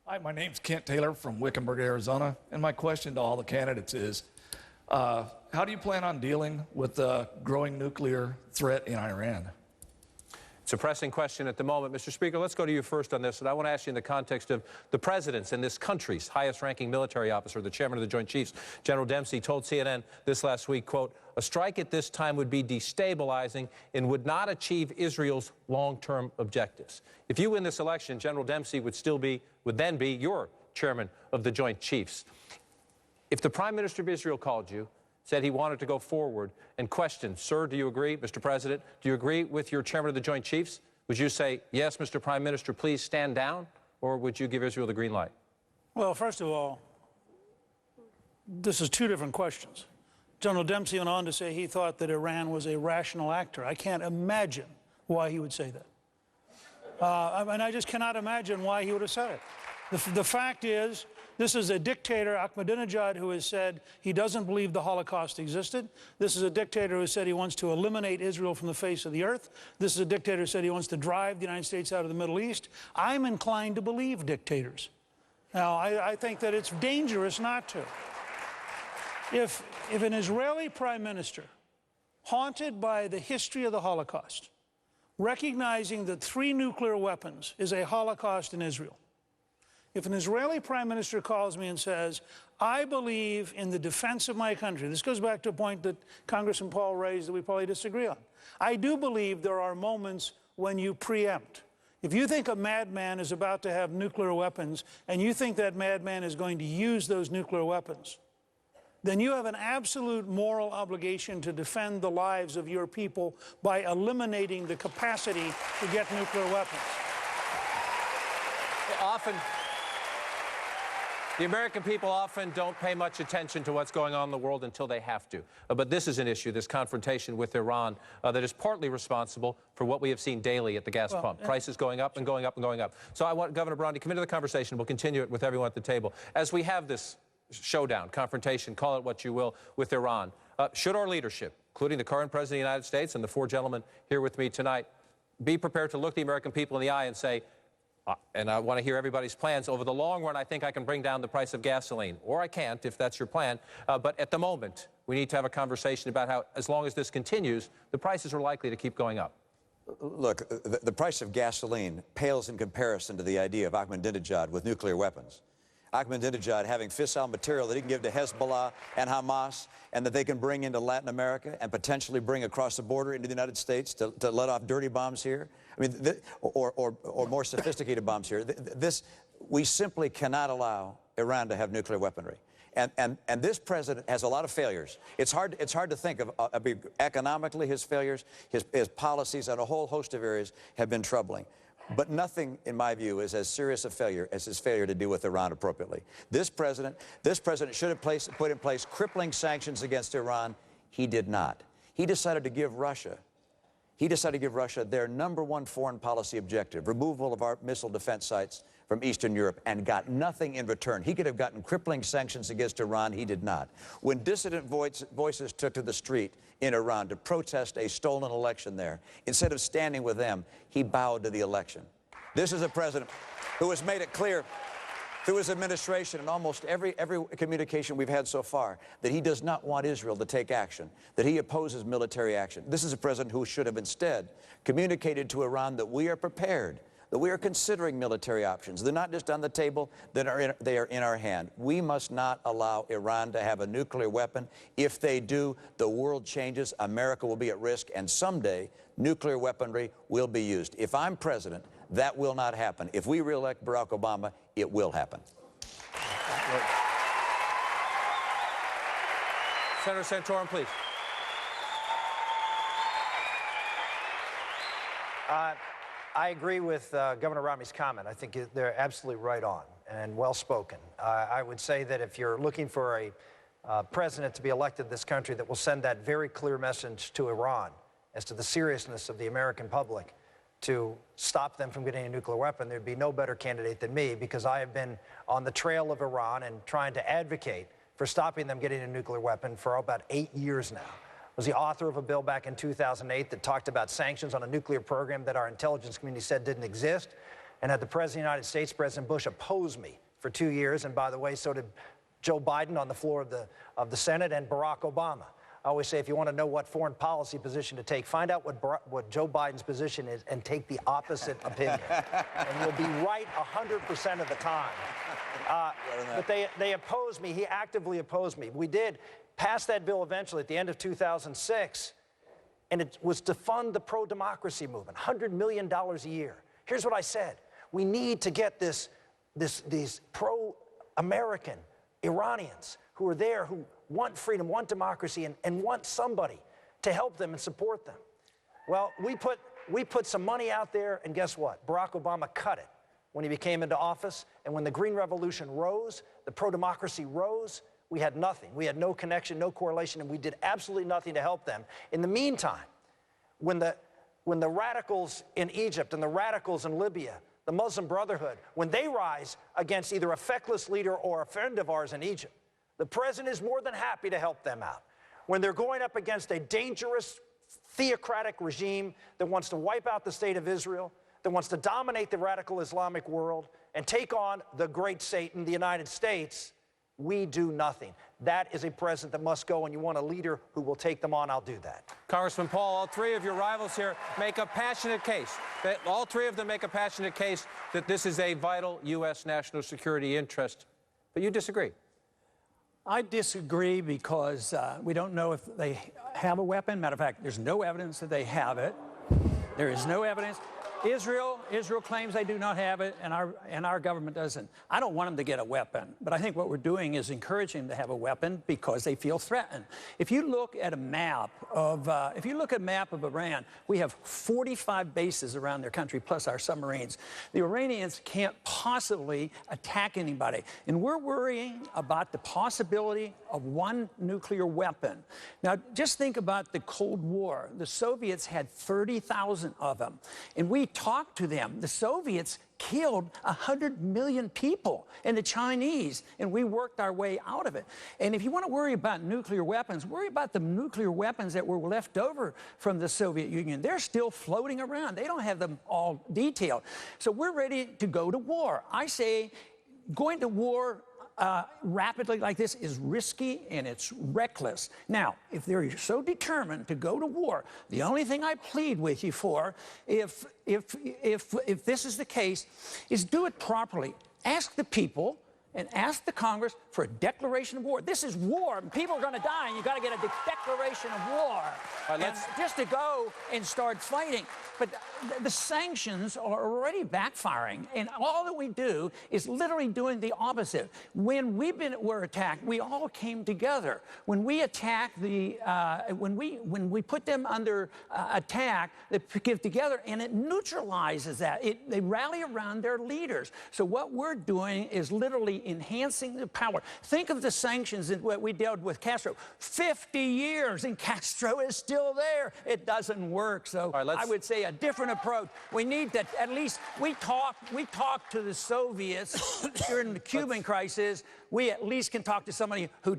Hi, my name's Kent Taylor from Wickenburg, Arizona, and my question to all the candidates is, how do you plan on dealing with the growing nuclear threat in Iran? It's a pressing question at the moment. Mr. Speaker, let's go to you first on this, and I want to ask you in the context of the president's and this country's highest-ranking military officer, the chairman of the Joint Chiefs, General Dempsey, told CNN this last week, quote, "A strike at this time would be destabilizing and would not achieve Israel's long-term objectives." If you win this election, General Dempsey would then be your chairman of the Joint Chiefs. If the Prime Minister of Israel called you, said he wanted to go forward and questioned, sir, do you agree, Mr. President, do you agree with your chairman of the Joint Chiefs? Would you say, yes, Mr. Prime Minister, please stand down? Or would you give Israel the green light? Well, first of all, this is two different questions. General Dempsey went on to say he thought that Iran was a rational actor. I can't imagine why he would say that. And I just cannot imagine why he would have said it. The fact is, this is a dictator, Ahmadinejad, who has said he doesn't believe the Holocaust existed. This is a dictator who said he wants to eliminate Israel from the face of the earth. This is a dictator who said he wants to drive the United States out of the Middle East. I'm inclined to believe dictators. Now, I think that it's dangerous not to. If an Israeli prime minister, haunted by the history of the Holocaust, recognizing that 3 nuclear weapons is a Holocaust in Israel, if an Israeli prime minister calls me and says, I believe in the defense of my country, this goes back to a point that Congressman Paul raised that we probably disagree on. I do believe there are moments when you preempt. If you think a madman is about to have nuclear weapons and you think that madman is going to use those nuclear weapons, then you have an absolute moral obligation to defend the lives of your people by eliminating the capacity to get nuclear weapons. The American people often don't pay much attention to what's going on in the world until they have to. But this is an issue, this confrontation with Iran, that is partly responsible for what we have seen daily at the gas pump. Prices going up and going up and going up. So I want Governor Brown to come into the conversation. We'll continue it with everyone at the table. As we have this showdown, confrontation, call it what you will, with Iran. Should our leadership, including the current President of the United States and the four gentlemen here with me tonight, be prepared to look the American people in the eye and say, and I want to hear everybody's plans, over the long run, I think I can bring down the price of gasoline, or I can't if that's your plan. But at the moment, we need to have a conversation about how, as long as this continues, the prices are likely to keep going up. Look, the price of gasoline pales in comparison to the idea of Ahmadinejad with nuclear weapons. Ahmadinejad having fissile material that he can give to Hezbollah and Hamas, and that they can bring into Latin America and potentially bring across the border into the United States to let off dirty bombs here. I mean, or more sophisticated bombs here. We simply cannot allow Iran to have nuclear weaponry. And this president has a lot of failures. It's hard to think of economically his failures, his policies on a whole host of areas have been troubling. But nothing, in my view, is as serious a failure as his failure to deal with Iran appropriately. This president should have put in place crippling sanctions against Iran. He did not. He decided to give Russia their #1 foreign policy objective, removal of our missile defense sites from Eastern Europe, and got nothing in return. He could have gotten crippling sanctions against Iran. He did not. When dissident voices took to the street in Iran to protest a stolen election there, instead of standing with them, he bowed to the election. This is a president who has made it clear through his administration and almost every communication we've had so far that he does not want Israel to take action, that he opposes military action. This is a president who should have instead communicated to Iran that we are prepared, that we are considering military options. They're not just on the table, they are in our hand. We must not allow Iran to have a nuclear weapon. If they do, the world changes, America will be at risk, and someday nuclear weaponry will be used. If I'm president, that will not happen. If we re-elect Barack Obama, it will happen. Senator Santorum, please. I agree with Governor Romney's comment. I think they're absolutely right on and well spoken. I would say that if you're looking for a president to be elected in this country that will send that very clear message to Iran as to the seriousness of the American public to stop them from getting a nuclear weapon, there'd be no better candidate than me, because I have been on the trail of Iran and trying to advocate for stopping them getting a nuclear weapon for about 8 years now. I was the author of a bill back in 2008 that talked about sanctions on a nuclear program that our intelligence community said didn't exist, and had the President of the United States, President Bush, oppose me for 2 years, and by the way, so did Joe Biden on the floor of the Senate, and Barack Obama. I always say, if you want to know what foreign policy position to take, find out what Joe Biden's position is and take the opposite opinion. And you'll be right 100% of the time. But they opposed me. He actively opposed me. We did pass that bill eventually at the end of 2006, and it was to fund the pro-democracy movement, $100 million a year. Here's what I said. We need to get these pro-American Iranians who are there, who want freedom, want democracy, and want somebody to help them and support them. Well, we put some money out there, and guess what? Barack Obama cut it when he became into office, and when the Green Revolution rose, the pro-democracy rose, we had nothing. We had no connection, no correlation, and we did absolutely nothing to help them. In the meantime, when the radicals in Egypt and the radicals in Libya, the Muslim Brotherhood, when they rise against either a feckless leader or a friend of ours in Egypt, the president is more than happy to help them out. When they're going up against a dangerous theocratic regime that wants to wipe out the state of Israel, that wants to dominate the radical Islamic world and take on the great Satan, the United States, we do nothing. That is a president that must go, and you want a leader who will take them on, I'll do that. Congressman Paul, all three of your rivals here make a passionate case. All three of them make a passionate case that this is a vital U.S. national security interest. But you disagree. I disagree because we don't know if they have a weapon. Matter of fact, there's no evidence that they have it. There is no evidence. Israel claims they do not have it, and our government doesn't. I don't want them to get a weapon, but I think what we're doing is encouraging them to have a weapon because they feel threatened. If you look at a map of Iran, we have 45 bases around their country plus our submarines. The Iranians can't possibly attack anybody, and we're worrying about the possibility of one nuclear weapon. Now, just think about the Cold War. The Soviets had 30,000 of them, and we talked to them. The Soviets killed 100 million people, and the Chinese, and we worked our way out of it. And if you want to worry about nuclear weapons, worry about the nuclear weapons that were left over from the Soviet Union. They're still floating around. They don't have them all detailed. So we're ready to go to war. I say going to war rapidly like this is risky and it's reckless. Now, if they're so determined to go to war, the only thing I plead with you for, if this is the case, is do it properly. Ask the people and ask the Congress for a declaration of war. This is war, and people are going to die, and you've got to get a declaration of war. And just to go and start fighting. But the sanctions are already backfiring, and all that we do is literally doing the opposite. When were attacked, we all came together. When we attack when we put them under attack, they get together, and it neutralizes that. They rally around their leaders. So what we're doing is literally enhancing the power. Think of the sanctions that we dealt with Castro. 50 years, and Castro is still there. It doesn't work. So I would say a different approach. We need to at least we talked to the Soviets during the Cuban crisis. We at least can talk to somebody who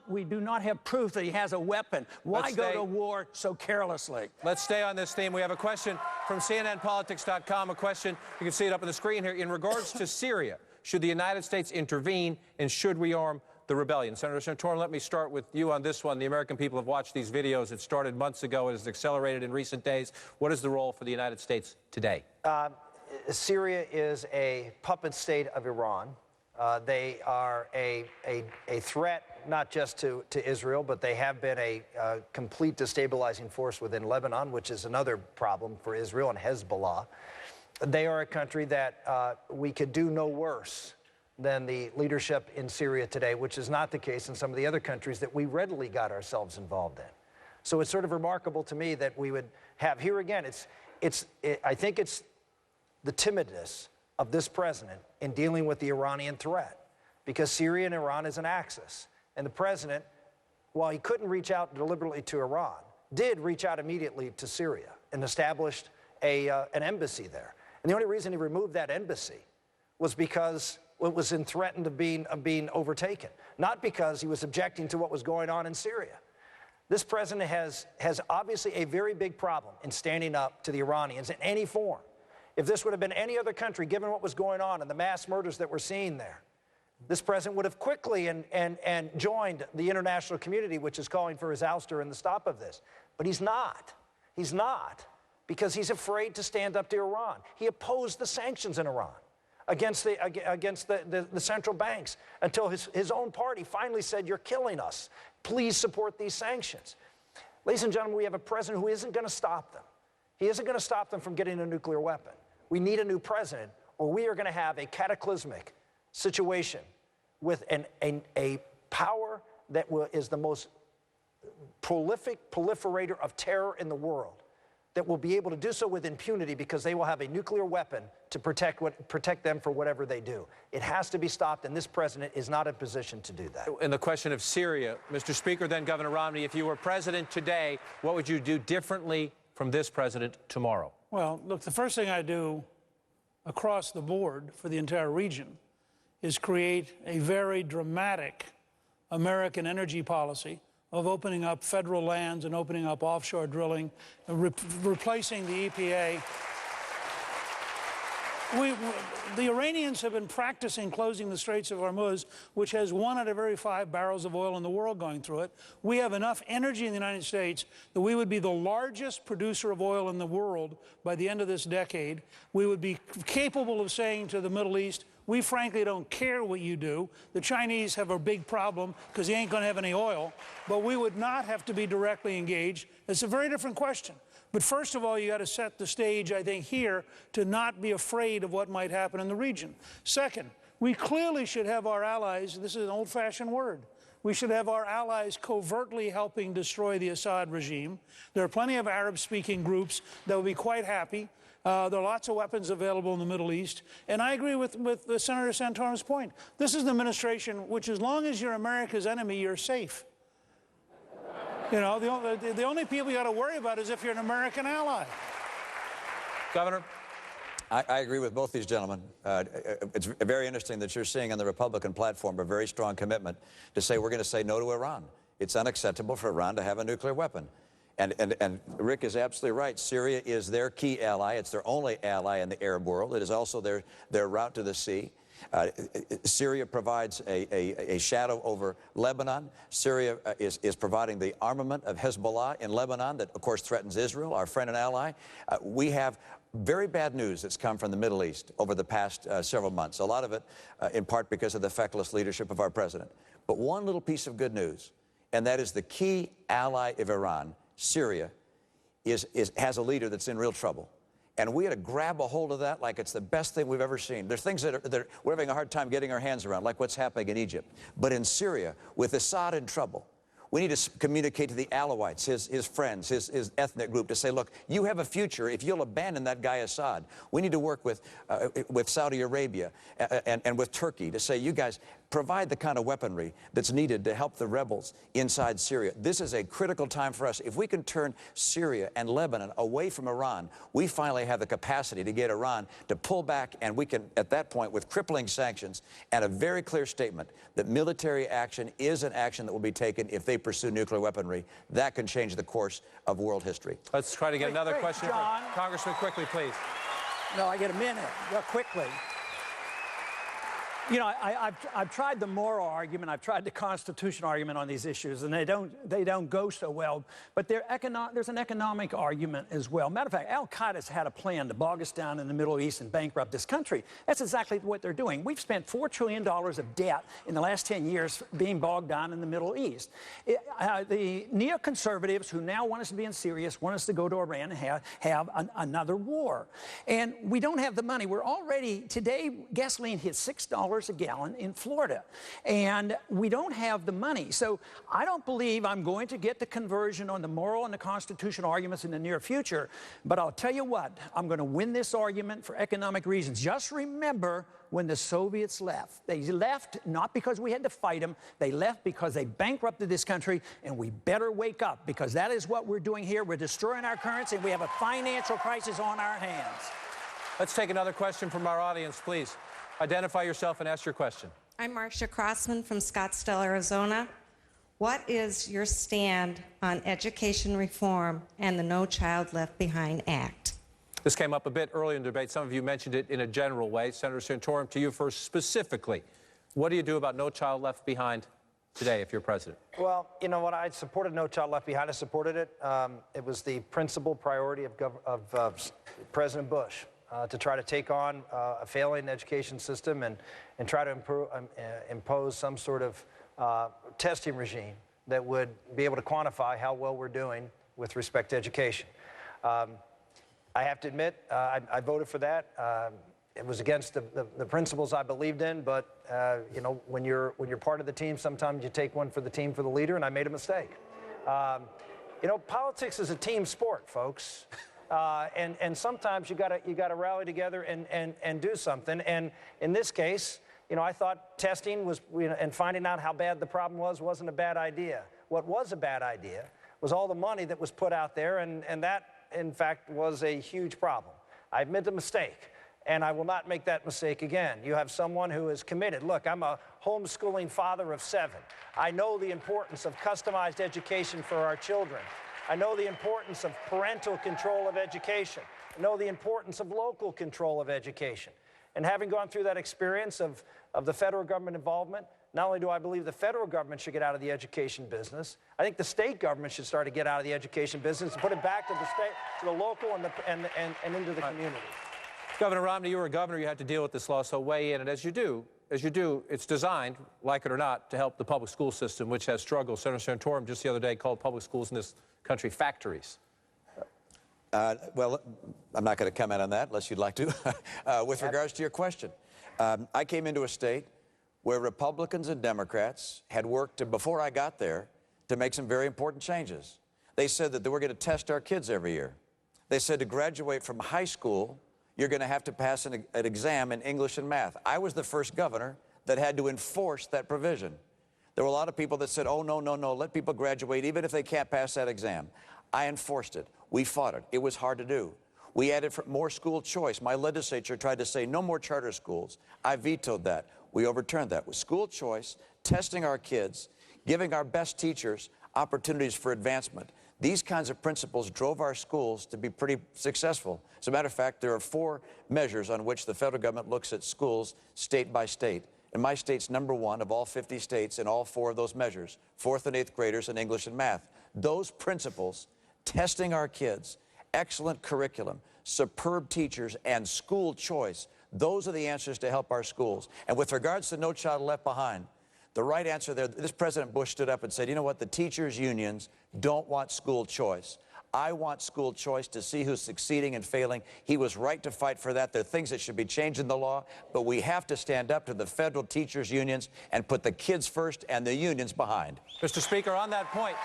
we do not have proof that he has a weapon. Why go to war so carelessly? Let's stay on this theme. We have a question from CNNPolitics.com, a question, you can see it up on the screen here, in regards to Syria. Should the United States intervene, and should we arm the rebellion? Senator Santorum, let me start with you on this one. The American people have watched these videos. It started months ago. It has accelerated in recent days. What is the role for the United States today? Syria is a puppet state of Iran. They are a threat not just to Israel, but they have been a complete destabilizing force within Lebanon, which is another problem for Israel, and Hezbollah. They are a country that we could do no worse than the leadership in Syria today, which is not the case in some of the other countries that we readily got ourselves involved in. So it's sort of remarkable to me that we would have, here again, I think it's the timidness of this president in dealing with the Iranian threat, because Syria and Iran is an axis. And the president, while he couldn't reach out deliberately to Iran, did reach out immediately to Syria and established an embassy there. And the only reason he removed that embassy was because it was in threat of being overtaken, not because he was objecting to what was going on in Syria. This president has obviously a very big problem in standing up to the Iranians in any form. If this would have been any other country, given what was going on and the mass murders that we're seeing there, this president would have quickly and joined the international community, which is calling for his ouster and the stop of this. But he's not. He's not, because he's afraid to stand up to Iran. He opposed the sanctions in Iran against the central banks until his own party finally said, "You're killing us. Please support these sanctions." Ladies and gentlemen, we have a president who isn't going to stop them. He isn't going to stop them from getting a nuclear weapon. We need a new president, or we are going to have a cataclysmic situation with a power that is the most prolific proliferator of terror in the world, that will be able to do so with impunity because they will have a nuclear weapon to protect them for whatever they do. It has to be stopped, and this president is not in position to do that. In the question of Syria, Mr. Speaker, then Governor Romney, if you were president today, what would you do differently from this president tomorrow? Well, look, the first thing I do across the board for the entire region is create a very dramatic American energy policy of opening up federal lands and opening up offshore drilling, replacing the EPA. The Iranians have been practicing closing the Straits of Hormuz, which has 1 out of every 5 barrels of oil in the world going through it. We have enough energy in the United States that we would be the largest producer of oil in the world by the end of this decade. We would be capable of saying to the Middle East, we frankly don't care what you do. The Chinese have a big problem because they ain't going to have any oil. But we would not have to be directly engaged. It's a very different question. But first of all, you got to set the stage, I think, here to not be afraid of what might happen in the region. Second, we clearly should have our allies, this is an old-fashioned word, we should have our allies covertly helping destroy the Assad regime. There are plenty of Arab-speaking groups that will be quite happy. There are lots of weapons available in the Middle East. And I agree with Senator Santorum's point. This is an administration which, as long as you're America's enemy, you're safe. You know, the only people you got to worry about is if you're an American ally. Governor? I agree with both these gentlemen. It's very interesting that you're seeing on the Republican platform a very strong commitment to say we're going to say no to Iran. It's unacceptable for Iran to have a nuclear weapon. And Rick is absolutely right. Syria is their key ally. It's their only ally in the Arab world. It is also their route to the sea. Syria provides a shadow over Lebanon. Syria is providing the armament of Hezbollah in Lebanon that, of course, threatens Israel, our friend and ally. We have very bad news that's come from the Middle East over the past several months, a lot of it in part because of the feckless leadership of our president. But one little piece of good news, and that is the key ally of Iran, Syria, has a leader that's in real trouble. And we had to grab a hold of that like it's the best thing we've ever seen. There's things that we're having a hard time getting our hands around, like what's happening in Egypt. But in Syria, with Assad in trouble, we need to communicate to the Alawites, his friends, his ethnic group, to say, look, you have a future if you'll abandon that guy Assad. We need to work with Saudi Arabia and with Turkey to say, you guys, provide the kind of weaponry that's needed to help the rebels inside Syria. This is a critical time for us. If we can turn Syria and Lebanon away from Iran, we finally have the capacity to get Iran to pull back, and we can, at that point, with crippling sanctions and a very clear statement that military action is an action that will be taken if they pursue nuclear weaponry, that can change the course of world history. Let's try to get another question. John. Congressman, quickly, please. No, I get a minute. Real quickly. You know, I've tried the moral argument, I've tried the constitutional argument on these issues, and they don't go so well. But there's an economic argument as well. Matter of fact, Al-Qaeda's had a plan to bog us down in the Middle East and bankrupt this country. That's exactly what they're doing. We've spent $4 trillion of debt in the last 10 years being bogged down in the Middle East. The neoconservatives who now want us to be in Syria, want us to go to Iran and have another war. And we don't have the money. We're already, today, gasoline hit $6 a gallon in Florida, and we don't have the money. So I don't believe I'm going to get the conversion on the moral and the constitutional arguments in the near future, but I'll tell you what, I'm going to win this argument for economic reasons. Just remember when the Soviets left. They left not because we had to fight them, they left because they bankrupted this country, and we better wake up, because that is what we're doing here. We're destroying our currency, and we have a financial crisis on our hands. Let's take another question from our audience, please. Identify yourself and ask your question. I'm Marcia Crossman from Scottsdale, Arizona. What is your stand on education reform and the No Child Left Behind Act? This came up a bit earlier in the debate. Some of you mentioned it in a general way. Senator Santorum, to you first specifically. What do you do about No Child Left Behind today if you're president? Well, you know what? I supported No Child Left Behind. I supported it. It was the principal priority of President Bush. To try to take on a failing education system and try to impose some sort of testing regime that would be able to quantify how well we're doing with respect to education. I have to admit, I voted for that. It was against the principles I believed in, but you know, when you're part of the team, sometimes you take one for the team for the leader, and I made a mistake. You know, politics is a team sport, folks. And sometimes you gotta rally together and do something. And in this case, you know, I thought testing was, you know, and finding out how bad the problem wasn't a bad idea. What was a bad idea was all the money that was put out there, and that, in fact, was a huge problem. I admit the mistake, and I will not make that mistake again. You have someone who is committed. Look, I'm a homeschooling father of 7. I know the importance of customized education for our children. I know the importance of parental control of education. I know the importance of local control of education. And having gone through that experience of the federal government involvement, not only do I believe the federal government should get out of the education business, I think the state government should start to get out of the education business and put it back to the state, to the local, and into the community. Governor Romney, you were a governor, you had to deal with this law, so weigh in. And as you do, it's designed, like it or not, to help the public school system, which has struggled. Senator Santorum just the other day called public schools in this country factories. Well, I'm not going to comment on that unless you'd like to. With regards to your question, I came into a state where Republicans and Democrats had worked, before I got there, to make some very important changes. They said that they were going to test our kids every year. They said to graduate from high school, you're going to have to pass an exam in English and math. I was the first governor that had to enforce that provision. There were a lot of people that said, oh, no, let people graduate even if they can't pass that exam. I enforced it. We fought it. It was hard to do. We added more school choice. My legislature tried to say no more charter schools. I vetoed that. We overturned that. With school choice, testing our kids, giving our best teachers opportunities for advancement. These kinds of principles drove our schools to be pretty successful. As a matter of fact, there are 4 measures on which the federal government looks at schools state by state. And my state's #1 of all 50 states in all 4 of those measures, 4th and 8th graders in English and math. Those principles, testing our kids, excellent curriculum, superb teachers, and school choice, those are the answers to help our schools. And with regards to No Child Left Behind, the right answer there, this President Bush stood up and said, you know what, the teachers' unions don't want school choice. I want school choice to see who's succeeding and failing. He was right to fight for that. There are things that should be changed in the law, but we have to stand up to the federal teachers' unions and put the kids first and the unions behind. Mr. Speaker, on that point,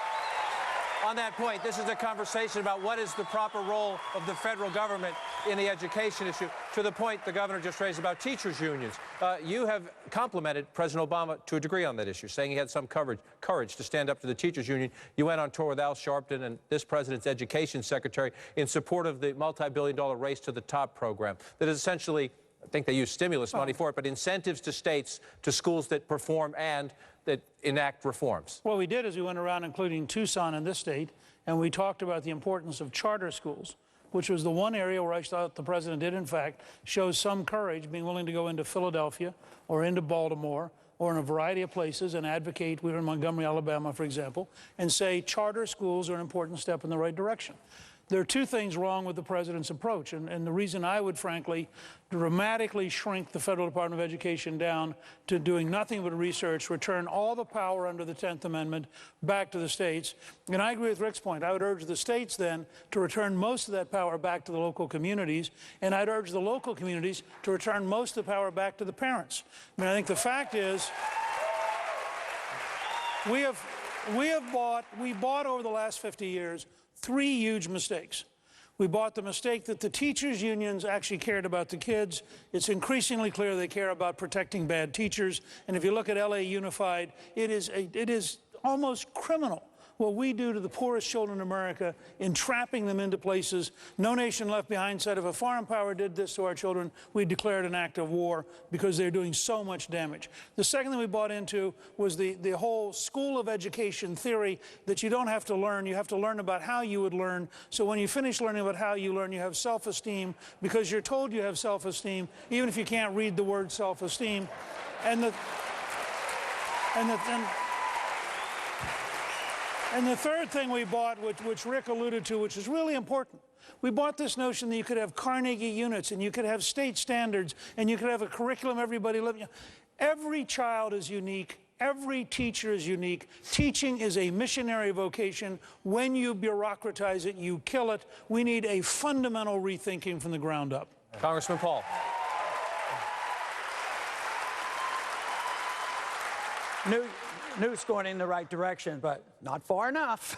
this is a conversation about what is the proper role of the federal government in the education issue. To the point the governor just raised about teachers' unions, you have complimented President Obama to a degree on that issue, saying he had some courage to stand up to the teachers' union. You went on tour with Al Sharpton and this president's education secretary in support of the multi-billion-dollar Race to the Top program that is essentially, I think they use stimulus money for it, but incentives to states, to schools that perform and that enact reforms. What we did is we went around, including Tucson in this state, and we talked about the importance of charter schools, which was the one area where I thought the president did, in fact, show some courage, being willing to go into Philadelphia or into Baltimore or in a variety of places and advocate. We were in Montgomery, Alabama, for example, and say charter schools are an important step in the right direction. There are 2 things wrong with the president's approach, and the reason I would, frankly, dramatically shrink the Federal Department of Education down to doing nothing but research, return all the power under the 10th Amendment back to the states. And I agree with Rick's point. I would urge the states then to return most of that power back to the local communities, and I'd urge the local communities to return most of the power back to the parents. I mean, I think the fact is we bought over the last 50 years 3 huge mistakes. We bought the mistake that the teachers' unions actually cared about the kids. It's increasingly clear they care about protecting bad teachers. And if you look at LA Unified, it is almost criminal what we do to the poorest children in America, entrapping them into places. No Nation Left Behind said if a foreign power did this to our children, we declared an act of war because they're doing so much damage. The second thing we bought into was the whole school of education theory that you don't have to learn, you have to learn about how you would learn. So when you finish learning about how you learn, you have self-esteem because you're told you have self-esteem, even if you can't read the word self-esteem. And the third thing we bought, which Rick alluded to, which is really important, we bought this notion that you could have Carnegie units and you could have state standards and you could have a curriculum everybody living. Every child is unique. Every teacher is unique. Teaching is a missionary vocation. When you bureaucratize it, you kill it. We need a fundamental rethinking from the ground up. Congressman Paul. News going in the right direction, but not far enough.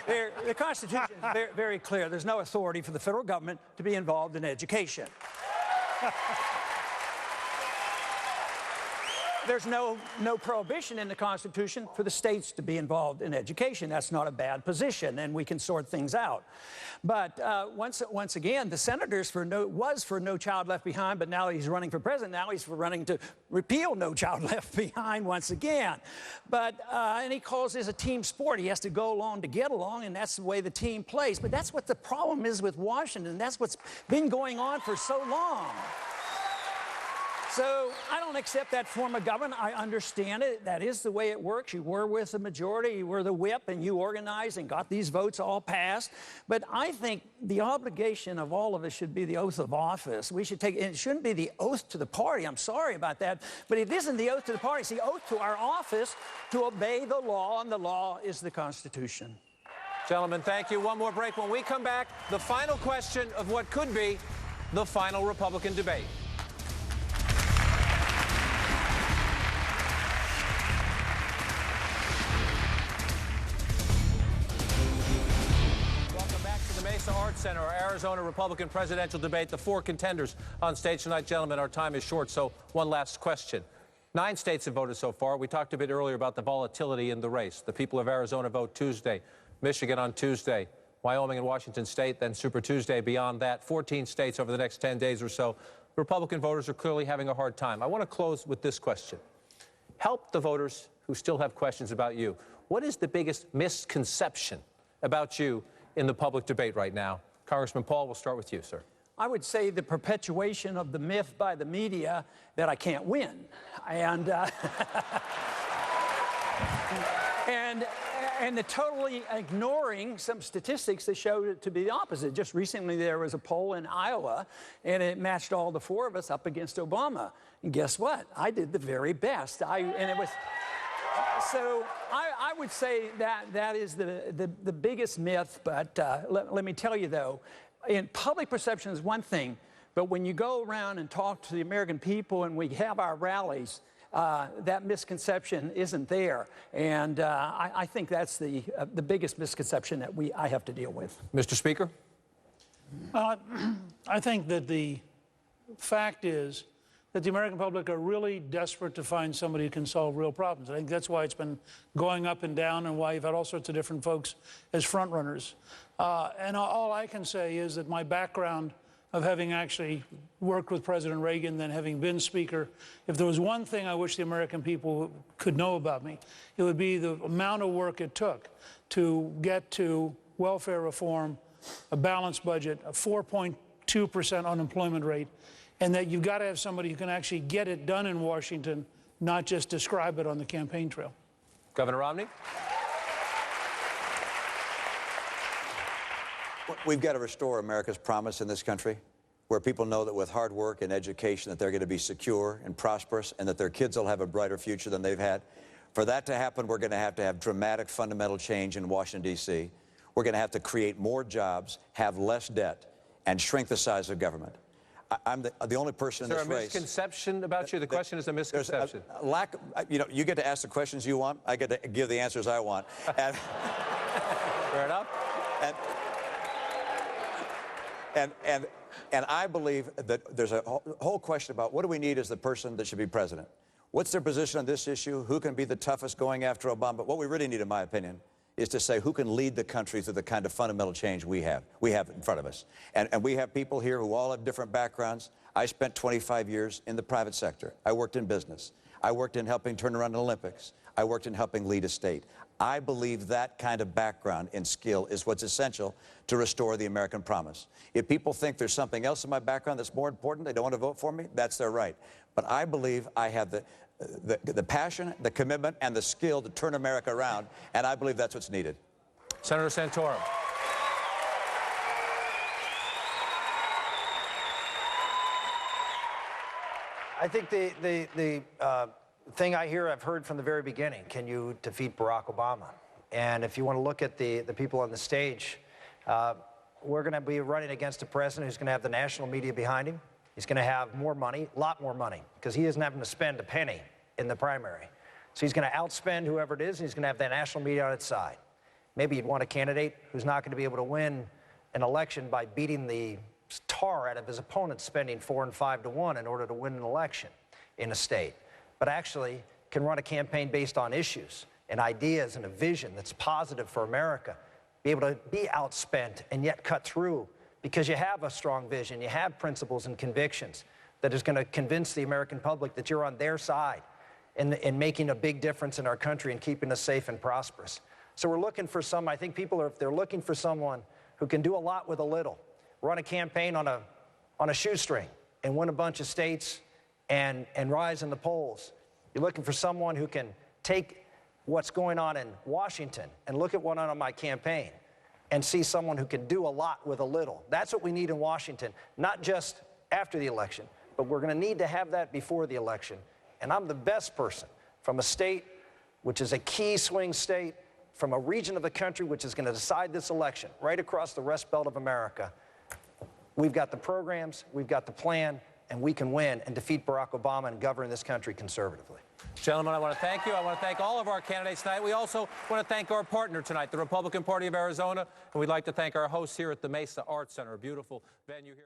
The Constitution is very clear. There's no authority for the federal government to be involved in education. There's no prohibition in the Constitution for the states to be involved in education. That's not a bad position, and we can sort things out. But once again, the senators was for No Child Left Behind, but now he's running for president. Now he's running to repeal No Child Left Behind once again. But and he calls this a team sport. He has to go along to get along, and that's the way the team plays. But that's what the problem is with Washington. That's what's been going on for so long. So I don't accept that form of government. I understand it. That is the way it works. You were with the majority, you were the whip, and you organized and got these votes all passed. But I think the obligation of all of us should be the oath of office. We should take, and it shouldn't be the oath to the party. I'm sorry about that. But it isn't the oath to the party. It's the oath to our office to obey the law, and the law is the Constitution. Gentlemen, thank you. One more break. When we come back, the final question of what could be the final Republican debate. Mesa Arts Center, our Arizona Republican presidential debate. The 4 contenders on stage tonight. Gentlemen, our time is short, so one last question. 9 states have voted so far. We talked a bit earlier about the volatility in the race. The people of Arizona vote Tuesday, Michigan on Tuesday, Wyoming and Washington State, then Super Tuesday. Beyond that, 14 states over the next 10 days or so. Republican voters are clearly having a hard time. I want to close with this question. Help the voters who still have questions about you. What is the biggest misconception about you in the public debate right now? Congressman Paul, we'll start with you, sir. I would say the perpetuation of the myth by the media that I can't win. And and the totally ignoring some statistics that showed it to be the opposite. Just recently there was a poll in Iowa, and it matched all the four of us up against Obama. And guess what? I did the very best. So I would say that is the biggest myth. But let me tell you, though, in public perception is one thing, but when you go around and talk to the American people and we have our rallies, that misconception isn't there. And I think that's the biggest misconception that I have to deal with. Mr. Speaker? I think that the fact is that the American public are really desperate to find somebody who can solve real problems. I think that's why it's been going up and down and why you've had all sorts of different folks as front runners. And all I can say is that my background of having actually worked with President Reagan, then having been Speaker, if there was one thing I wish the American people could know about me, it would be the amount of work it took to get to welfare reform, a balanced budget, a 4.2% unemployment rate, and that you've got to have somebody who can actually get it done in Washington, not just describe it on the campaign trail. Governor Romney? We've got to restore America's promise in this country, where people know that with hard work and education that they're going to be secure and prosperous and that their kids will have a brighter future than they've had. For that to happen, we're going to have dramatic fundamental change in Washington, D.C. We're going to have to create more jobs, have less debt, and shrink the size of government. I'm the only person in this race. Is there a misconception about you? The question is a misconception. There's a lack, you get to ask the questions you want. I get to give the answers I want. And, fair enough. And I believe that there's a whole question about what do we need as the person that should be president? What's their position on this issue? Who can be the toughest going after Obama? But what we really need, in my opinion, is to say who can lead the country through the kind of fundamental change we have in front of us. And we have people here who all have different backgrounds. I spent 25 years in the private sector. I worked in business. I worked in helping turn around the Olympics. I worked in helping lead a state. I believe that kind of background and skill is what's essential to restore the American promise. If people think there's something else in my background that's more important, they don't want to vote for me, that's their right. But I believe I have the passion, the commitment, and the skill to turn America around, and I believe that's what's needed. Senator Santorum. I think the thing I've heard from the very beginning, can you defeat Barack Obama? And if you want to look at the people on the stage, we're going to be running against a president who's going to have the national media behind him. He's going to have more money, a lot more money, because he isn't having to spend a penny in the primary. So he's going to outspend whoever it is, and he's going to have the national media on its side. Maybe you'd want a candidate who's not going to be able to win an election by beating the tar out of his opponent, spending 4 and 5 to 1 in order to win an election in a state, but actually can run a campaign based on issues and ideas and a vision that's positive for America, be able to be outspent and yet cut through because you have a strong vision, you have principles and convictions that is going to convince the American public that you're on their side in making a big difference in our country and keeping us safe and prosperous. So we're looking for I think people are, if they're looking for someone who can do a lot with a little, run a campaign on a shoestring and win a bunch of states and rise in the polls. You're looking for someone who can take what's going on in Washington and look at what on my campaign and see someone who can do a lot with a little. That's what we need in Washington, not just after the election, but we're going to need to have that before the election. And I'm the best person from a state which is a key swing state, from a region of the country which is going to decide this election, right across the Rust Belt of America. We've got the programs, we've got the plan, and we can win and defeat Barack Obama and govern this country conservatively. Gentlemen, I want to thank you. I want to thank all of our candidates tonight. We also want to thank our partner tonight, the Republican Party of Arizona, and we'd like to thank our hosts here at the Mesa Arts Center, a beautiful venue here.